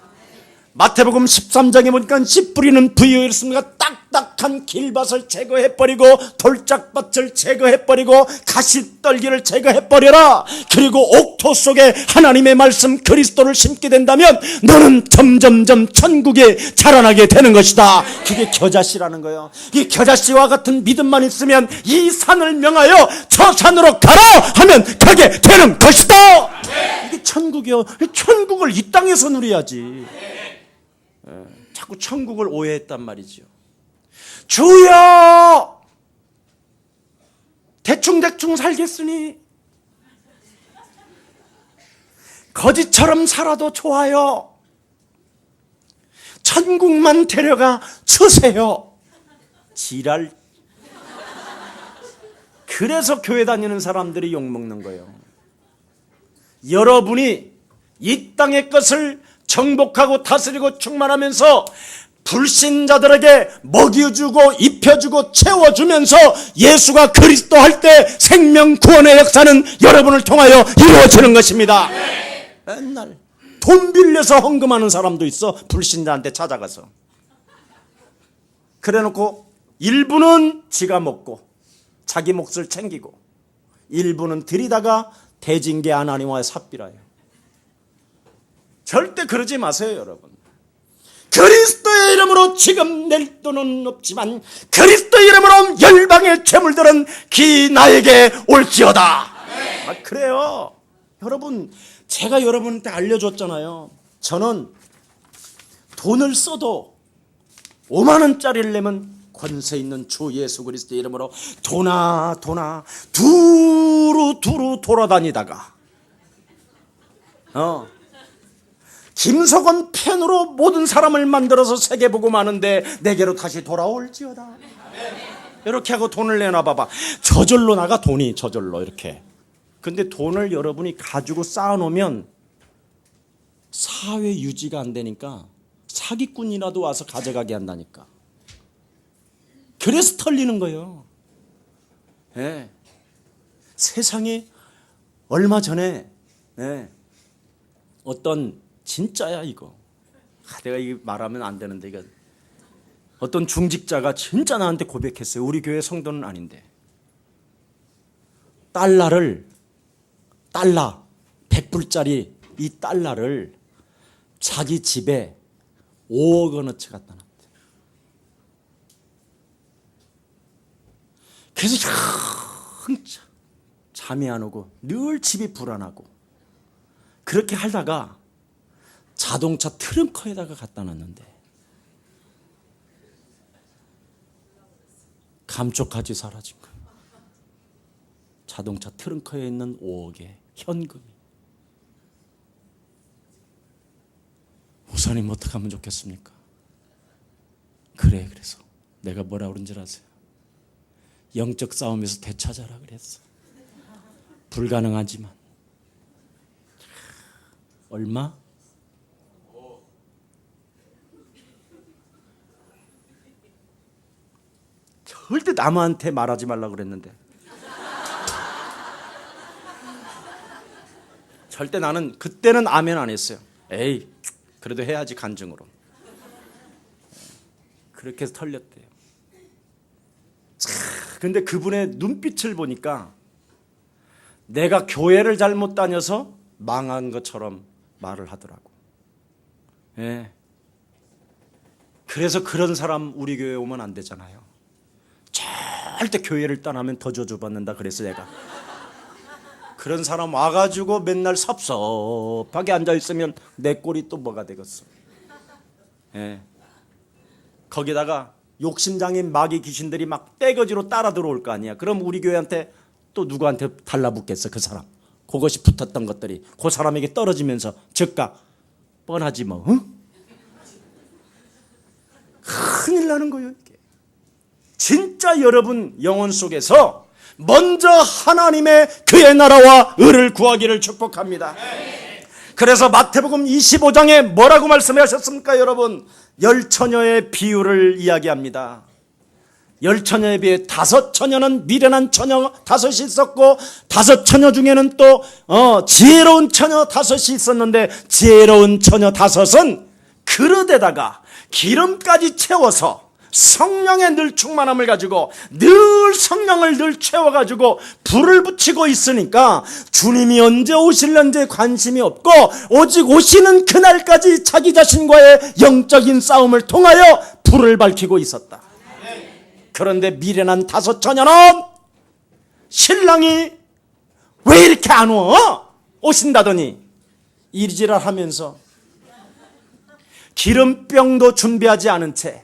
마태복음 13장에 보니까 씨 뿌리는 부유였습니다. 딱딱한 길밭을 제거해버리고 돌짝밭을 제거해버리고 가시떨기를 제거해버려라. 그리고 옥토 속에 하나님의 말씀 그리스도를 심게 된다면 너는 점점점 천국에 자라나게 되는 것이다. 그게 겨자씨라는 거예요. 이 겨자씨와 같은 믿음만 있으면 이 산을 명하여 저 산으로 가라 하면 가게 되는 것이다. 이게 천국이요. 천국을 이 땅에서 누려야지. 자꾸 천국을 오해했단 말이죠. 주여 대충대충 살겠으니 거지처럼 살아도 좋아요. 천국만 데려가 주세요. 지랄. 그래서 교회 다니는 사람들이 욕먹는 거예요. 여러분이 이 땅의 것을 정복하고 다스리고 충만하면서 불신자들에게 먹여주고 입혀주고 채워주면서 예수가 그리스도 할 때 생명 구원의 역사는 여러분을 통하여 이루어지는 것입니다. 맨날 돈 빌려서 헌금하는 사람도 있어. 불신자한테 찾아가서. 그래놓고 일부는 지가 먹고 자기 몫을 챙기고 일부는 들이다가 대징계 하나님과의 삽비라요. 절대 그러지 마세요, 여러분. 그리스도의 이름으로 지금 낼 돈은 없지만 그리스도의 이름으로 열방의 재물들은 기 나에게 올지어다. 그래요. 여러분, 제가 여러분한테 알려줬잖아요. 저는 돈을 써도 5만 원짜리를 내면 권세 있는 주 예수 그리스도 이름으로 도나 두루 돌아다니다가 김석원 펜으로 모든 사람을 만들어서 세계 보고 마는데 내게로 다시 돌아올지어다. 이렇게 하고 돈을 내놔봐봐. 저절로 나가. 돈이 저절로 이렇게. 근데 돈을 여러분이 가지고 쌓아놓으면 사회 유지가 안 되니까 사기꾼이라도 와서 가져가게 한다니까. 그래서 털리는 거예요. 세상에 얼마 전에 어떤 진짜야 이거. 내가 이거 말하면 안 되는데 이거 어떤 중직자가 진짜 나한테 고백했어요. 우리 교회 성도는 아닌데 달러 100불짜리 이 달러를 자기 집에 5억 원어치 갖다 놨대. 그래서 잠이 안 오고 늘 집이 불안하고 그렇게 하다가 자동차 트렁크에다가 갖다 놨는데 감쪽같이 사라진 거예요. 자동차 트렁크에 있는 5억의 현금이. 목사님 어떻게 하면 좋겠습니까? 그래서 내가 뭐라 그런 줄 아세요? 영적 싸움에서 되찾아라 그랬어. 불가능하지만 얼마? 절대 남한테 말하지 말라고 그랬는데 절대 나는 그때는 아멘 안 했어요. 에이 그래도 해야지 간증으로. 그렇게 해서 털렸대요. 근데 그분의 눈빛을 보니까 내가 교회를 잘못 다녀서 망한 것처럼 말을 하더라고. 예. 그래서 그런 사람 우리 교회에 오면 안 되잖아요. 절대 교회를 떠나면 더 저주받는다 그래서 내가 그런 사람 와가지고 맨날 섭섭하게 앉아있으면 내 꼴이 또 뭐가 되겠어. 예. 거기다가 욕심장인 마귀 귀신들이 막 떼거지로 따라 들어올 거 아니야. 그럼 우리 교회한테 또 누구한테 달라붙겠어. 그 사람 그것이 붙었던 것들이 그 사람에게 떨어지면서 즉각 뻔하지 뭐. 응? 큰일 나는 거예요 이게. 진짜 여러분 영혼 속에서 먼저 하나님의 그의 나라와 의를 구하기를 축복합니다. 그래서 마태복음 25장에 뭐라고 말씀하셨습니까 여러분? 열처녀의 비유를 이야기합니다. 열처녀에 비해 5처녀는 미련한 처녀 5이 있었고 5처녀 중에는 또 지혜로운 처녀 5이 있었는데 지혜로운 처녀 5은 그릇에다가 기름까지 채워서 성령의 늘 충만함을 가지고 늘 성령을 늘 채워가지고 불을 붙이고 있으니까 주님이 언제 오실는지 관심이 없고 오직 오시는 그날까지 자기 자신과의 영적인 싸움을 통하여 불을 밝히고 있었다. 그런데 미련한 5처녀는 신랑이 왜 이렇게 안 와? 오신다더니 이리지랄하면서 기름병도 준비하지 않은 채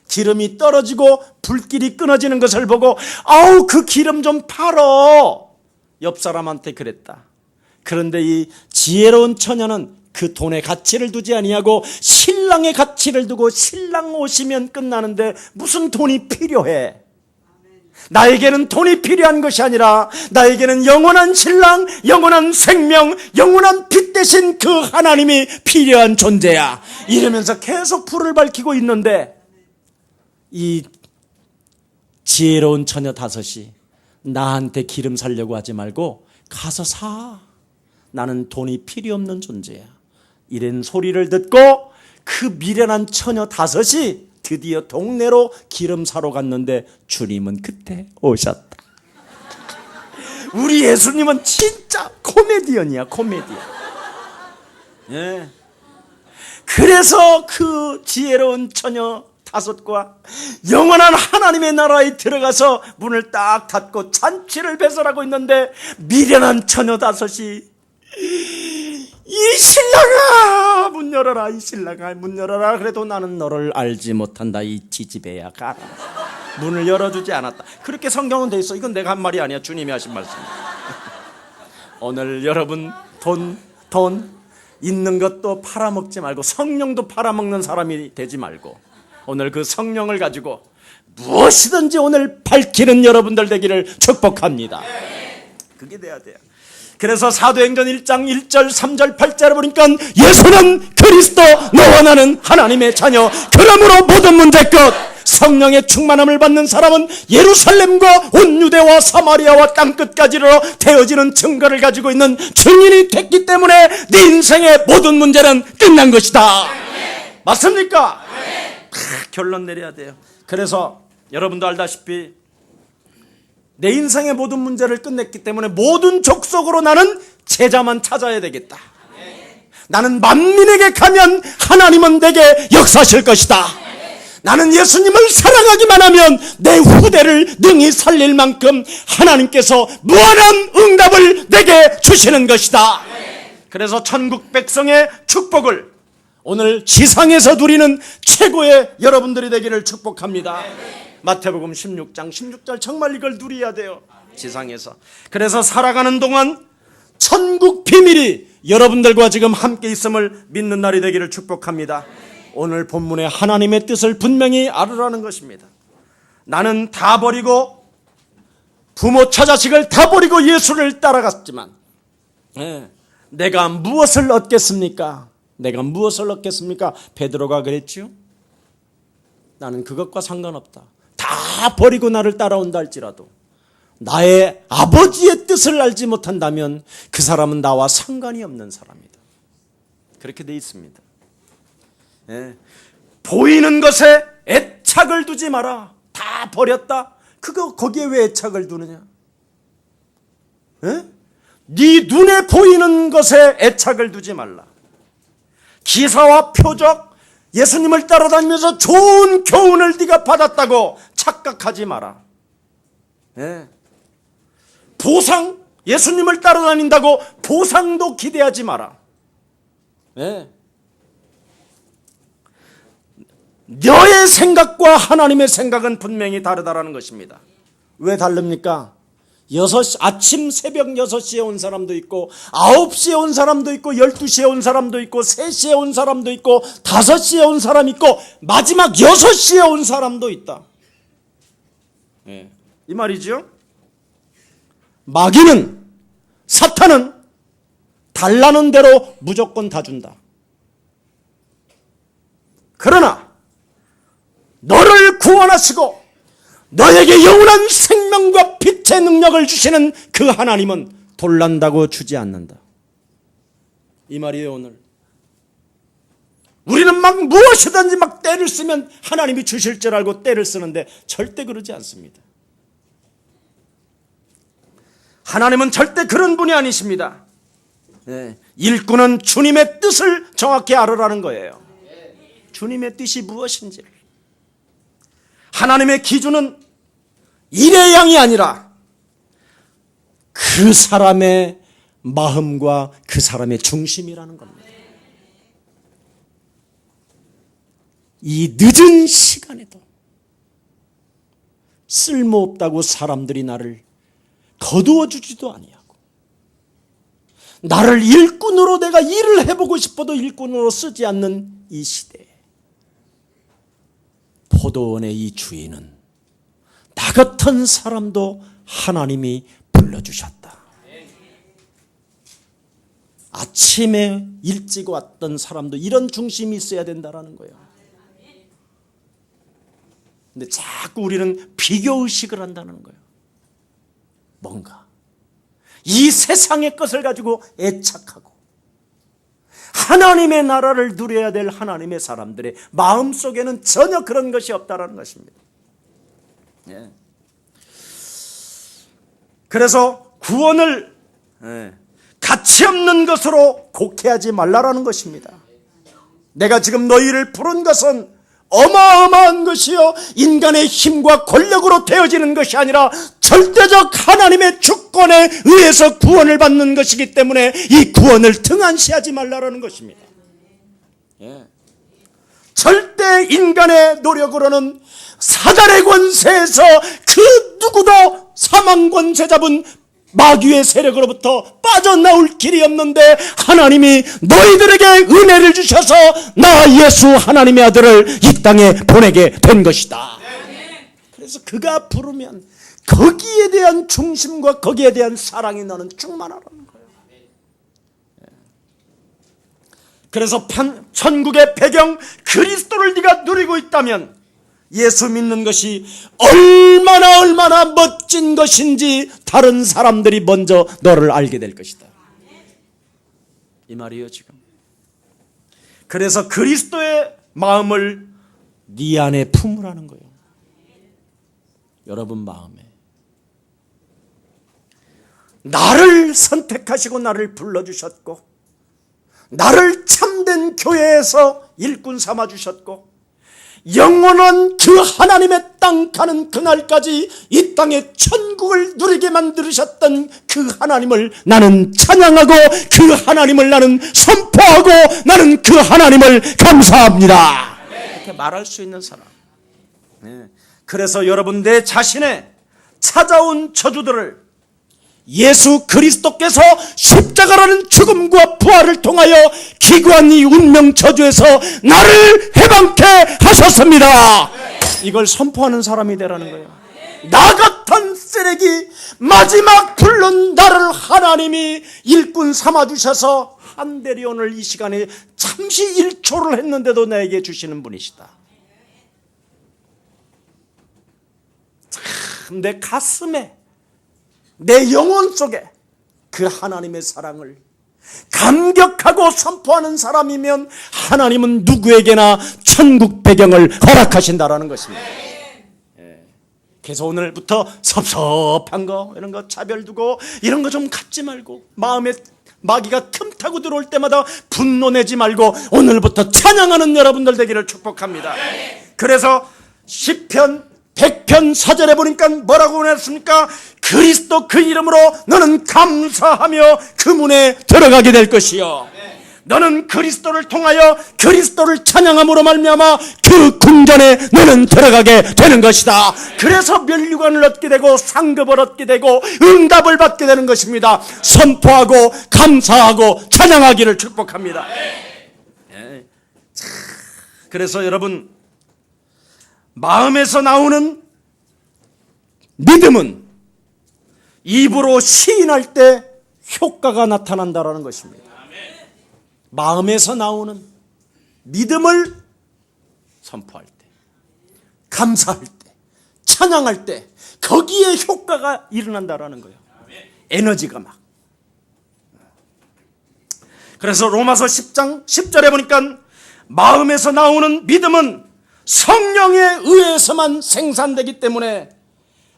기름이 떨어지고 불길이 끊어지는 것을 보고 아우 그 기름 좀 팔어 옆 사람한테 그랬다. 그런데 이 지혜로운 처녀는 그 돈의 가치를 두지 아니하고 신랑의 가치를 두고 신랑 오시면 끝나는데 무슨 돈이 필요해. 나에게는 돈이 필요한 것이 아니라 나에게는 영원한 신랑, 영원한 생명, 영원한 빛 대신 그 하나님이 필요한 존재야. 이러면서 계속 불을 밝히고 있는데 이 지혜로운 처녀 5이 나한테 기름 살려고 하지 말고 가서 사. 나는 돈이 필요 없는 존재야. 이런 소리를 듣고 그 미련한 처녀 5이 드디어 동네로 기름 사러 갔는데 주님은 그때 오셨다. 우리 예수님은 진짜 코미디언이야, 코미디언. 예. 그래서 그 지혜로운 처녀 5과 영원한 하나님의 나라에 들어가서 문을 딱 닫고 잔치를 배설하고 있는데 미련한 처녀 5이 이 신랑아 문 열어라, 이 신랑아 문 열어라. 그래도 나는 너를 알지 못한다 이 지지배야 가라. 문을 열어주지 않았다. 그렇게 성경은 돼 있어. 이건 내가 한 말이 아니야. 주님이 하신 말씀이야. 오늘 여러분 돈 있는 것도 팔아먹지 말고 성령도 팔아먹는 사람이 되지 말고 오늘 그 성령을 가지고 무엇이든지 오늘 밝히는 여러분들 되기를 축복합니다. 그게 돼야 돼요. 그래서 사도행전 1장 1절 3절 8절을 보니까 예수는 그리스도 너와 나는 하나님의 자녀. 그러므로 모든 문제껏 성령의 충만함을 받는 사람은 예루살렘과 온 유대와 사마리아와 땅끝까지로 되어지는 증거를 가지고 있는 증인이 됐기 때문에 네 인생의 모든 문제는 끝난 것이다. 맞습니까? 결론 내려야 돼요. 그래서 여러분도 알다시피 내 인생의 모든 문제를 끝냈기 때문에 모든 족속으로 나는 제자만 찾아야 되겠다. 나는 만민에게 가면 하나님은 내게 역사하실 것이다. 나는 예수님을 사랑하기만 하면 내 후대를 능히 살릴 만큼 하나님께서 무한한 응답을 내게 주시는 것이다. 그래서 천국 백성의 축복을 오늘 지상에서 누리는 최고의 여러분들이 되기를 축복합니다. 마태복음 16장 16절 정말 이걸 누려야 돼요. 지상에서. 그래서 살아가는 동안 천국 비밀이 여러분들과 지금 함께 있음을 믿는 날이 되기를 축복합니다. 오늘 본문에 하나님의 뜻을 분명히 알으라는 것입니다. 나는 다 버리고 부모 처자식을 다 버리고 예수를 따라갔지만 내가 무엇을 얻겠습니까? 내가 무엇을 얻겠습니까? 베드로가 그랬지요. 나는 그것과 상관없다. 다 버리고 나를 따라온다 할지라도 나의 아버지의 뜻을 알지 못한다면 그 사람은 나와 상관이 없는 사람이다. 그렇게 돼 있습니다. 보이는 것에 애착을 두지 마라. 다 버렸다. 그거 거기에 왜 애착을 두느냐? 네 눈에 보이는 것에 애착을 두지 말라. 기사와 표적, 예수님을 따라다니면서 좋은 교훈을 네가 받았다고 착각하지 마라. 보상, 예수님을 따라다닌다고 보상도 기대하지 마라. 너의 생각과 하나님의 생각은 분명히 다르다라는 것입니다. 왜 다릅니까? 아침 새벽 6시에 온 사람도 있고 9시에 온 사람도 있고 12시에 온 사람도 있고 3시에 온 사람도 있고 5시에 온 사람 있고 마지막 6시에 온 사람도 있다. 이 말이죠. 마귀는, 사탄은 달라는 대로 무조건 다 준다. 그러나 너를 구원하시고 너에게 영원한 생명과 빛의 능력을 주시는 그 하나님은 돌란다고 주지 않는다. 이 말이에요. 오늘 우리는 막 무엇이든지 막 때를 쓰면 하나님이 주실 줄 알고 때를 쓰는데 절대 그러지 않습니다. 하나님은 절대 그런 분이 아니십니다. 일꾼은 주님의 뜻을 정확히 알으라는 거예요. 주님의 뜻이 무엇인지를. 하나님의 기준은 일의 양이 아니라 그 사람의 마음과 그 사람의 중심이라는 겁니다. 이 늦은 시간에도 쓸모없다고 사람들이 나를 거두어 주지도 아니하고 나를 일꾼으로 내가 일을 해보고 싶어도 일꾼으로 쓰지 않는 이 시대에 포도원의 이 주인은 나 같은 사람도 하나님이 불러주셨다. 아침에 일찍 왔던 사람도 이런 중심이 있어야 된다는 거예요. 근데 자꾸 우리는 비교의식을 한다는 거예요. 뭔가 이 세상의 것을 가지고 애착하고 하나님의 나라를 누려야 될 하나님의 사람들의 마음속에는 전혀 그런 것이 없다는 것입니다. 그래서 구원을 가치 없는 것으로 곡해하지 말라라는 것입니다. 내가 지금 너희를 부른 것은 어마어마한 것이요 인간의 힘과 권력으로 되어지는 것이 아니라 절대적 하나님의 주권에 의해서 구원을 받는 것이기 때문에 이 구원을 등한시하지 말라라는 것입니다. 절대 인간의 노력으로는 사단의 권세에서 그 누구도 사망 권세 잡은 마귀의 세력으로부터 빠져나올 길이 없는데 하나님이 너희들에게 은혜를 주셔서 나 예수 하나님의 아들을 이 땅에 보내게 된 것이다. 그래서 그가 부르면 거기에 대한 중심과 거기에 대한 사랑이 너는 충만하라는 거예요. 그래서 천국의 배경 그리스도를 네가 누리고 있다면 예수 믿는 것이 얼마나 멋진 것인지 다른 사람들이 먼저 너를 알게 될 것이다. 이 말이에요 지금. 그래서 그리스도의 마음을 네 안에 품으라는 거예요. 여러분 마음에 나를 선택하시고 나를 불러주셨고 나를 참된 교회에서 일꾼 삼아주셨고 영원한 그 하나님의 땅 가는 그날까지 이 땅에 천국을 누리게 만들으셨던 그 하나님을 나는 찬양하고 그 하나님을 나는 선포하고 나는 그 하나님을 감사합니다. 이렇게 말할 수 있는 사람. 그래서 여러분 내 자신의 찾아온 저주들을 예수 그리스도께서 십자가라는 죽음과 부활을 통하여 기구한 이 운명 저주에서 나를 해방케 하셨습니다. 이걸 선포하는 사람이 되라는 거예요. 나 같은 쓰레기 마지막 불른 나를 하나님이 일꾼 삼아주셔서 한대리온을 이 시간에 잠시 1초를 했는데도 나에게 주시는 분이시다. 참 내 가슴에 내 영혼 속에 그 하나님의 사랑을 감격하고 선포하는 사람이면 하나님은 누구에게나 천국 배경을 허락하신다라는 것입니다. 그래서 오늘부터 섭섭한 거 이런 거 차별 두고 이런 거 좀 갖지 말고 마음에 마귀가 틈타고 들어올 때마다 분노 내지 말고 오늘부터 찬양하는 여러분들 되기를 축복합니다. 그래서 시편 100편 4절에 보니까 뭐라고 했습니까? 그리스도 그 이름으로 너는 감사하며 그 문에 들어가게 될 것이요 너는 그리스도를 통하여 그리스도를 찬양함으로 말미암아 그 궁전에 너는 들어가게 되는 것이다. 그래서 면류관을 얻게 되고 상급을 얻게 되고 응답을 받게 되는 것입니다. 선포하고 감사하고 찬양하기를 축복합니다. 그래서 여러분 마음에서 나오는 믿음은 입으로 시인할 때 효과가 나타난다라는 것입니다. 마음에서 나오는 믿음을 선포할 때, 감사할 때, 찬양할 때 거기에 효과가 일어난다라는 거예요. 에너지가 막. 그래서 로마서 10장 10절에 보니까 마음에서 나오는 믿음은 성령에 의해서만 생산되기 때문에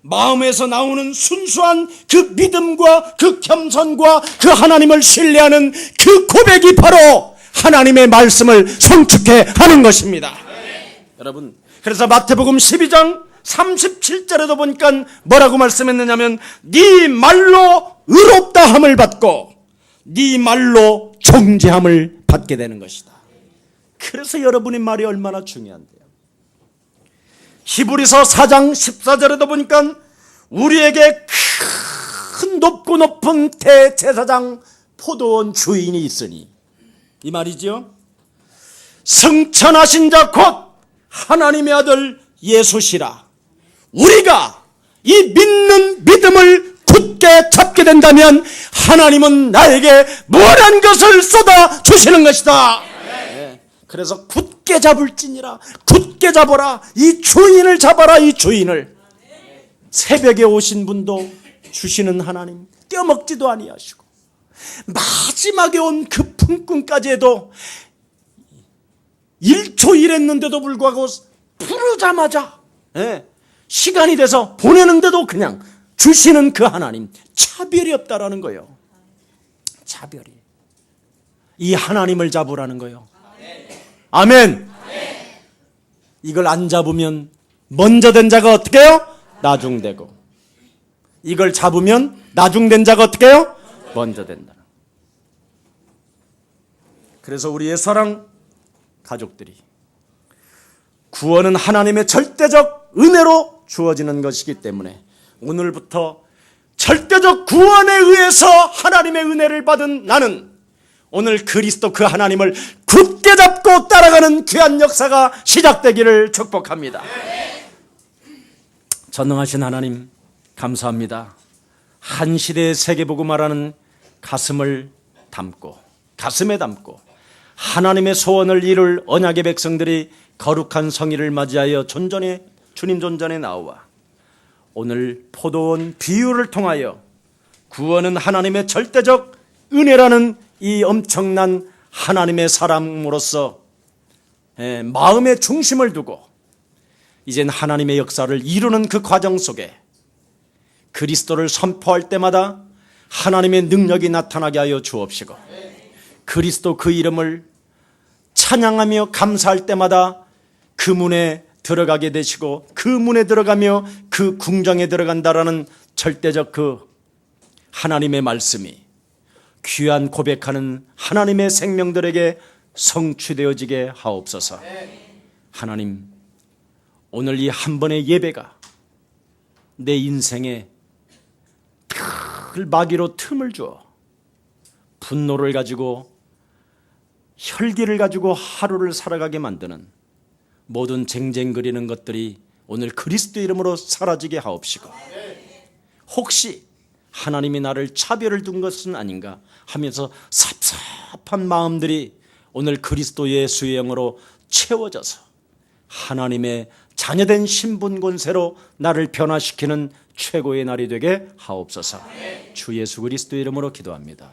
마음에서 나오는 순수한 그 믿음과 그 겸손과 그 하나님을 신뢰하는 그 고백이 바로 하나님의 말씀을 성축해 하는 것입니다. 여러분 그래서 마태복음 12장 37절에도 보니까 뭐라고 말씀했느냐면 네 말로 의롭다함을 받고 네 말로 정죄함을 받게 되는 것이다. 그래서 여러분의 말이 얼마나 중요한데요. 히브리서 4장 14절에도 보니까 우리에게 큰 높고 높은 대제사장 포도원 주인이 있으니 이 말이죠. 승천하신 자 곧 하나님의 아들 예수시라. 우리가 이 믿는 믿음을 굳게 잡게 된다면 하나님은 나에게 무한한 것을 쏟아 주시는 것이다. 그래서 굳게 잡을지니라. 굳게 잡아라. 이 주인을 잡아라. 이 주인을. 새벽에 오신 분도 주시는 하나님 떼어먹지도 아니하시고 마지막에 온 그 품꾼까지 해도 1초 일했는데도 불구하고 부르자마자 시간이 돼서 보내는데도 그냥 주시는 그 하나님 차별이 없다라는 거예요. 차별이. 이 하나님을 잡으라는 거예요. 아멘. 이걸 안 잡으면 먼저 된 자가 어떻게 해요? 나중되고 이걸 잡으면 나중된 자가 어떻게 해요? 먼저 된다. 그래서 우리의 사랑 가족들이 구원은 하나님의 절대적 은혜로 주어지는 것이기 때문에 오늘부터 절대적 구원에 의해서 하나님의 은혜를 받은 나는 오늘 그리스도 그 하나님을 굳게 잡고 따라가는 귀한 역사가 시작되기를 축복합니다. 전능하신 하나님 감사합니다. 한 시대의 세계복음화라는 가슴에 담고 하나님의 소원을 이룰 언약의 백성들이 거룩한 성의를 맞이하여 주님 존전에 나와 오늘 포도원 비유를 통하여 구원은 하나님의 절대적 은혜라는 이 엄청난 하나님의 사람으로서 마음의 중심을 두고 이젠 하나님의 역사를 이루는 그 과정 속에 그리스도를 선포할 때마다 하나님의 능력이 나타나게 하여 주옵시고, 그리스도 그 이름을 찬양하며 감사할 때마다 그 문에 들어가게 되시고, 그 문에 들어가며 그 궁정에 들어간다라는 절대적 그 하나님의 말씀이 귀한 고백하는 하나님의 생명들에게 성취되어지게 하옵소서. 하나님, 오늘 이 한 번의 예배가 내 인생에 마귀로 틈을 주어 분노를 가지고 혈기를 가지고 하루를 살아가게 만드는 모든 쟁쟁거리는 것들이 오늘 그리스도 이름으로 사라지게 하옵시고, 혹시 하나님이 나를 차별을 둔 것은 아닌가 하면서 섭섭한 마음들이 오늘 그리스도 예수의 영으로 채워져서 하나님의 자녀된 신분 권세로 나를 변화시키는 최고의 날이 되게 하옵소서. 주 예수 그리스도 이름으로 기도합니다.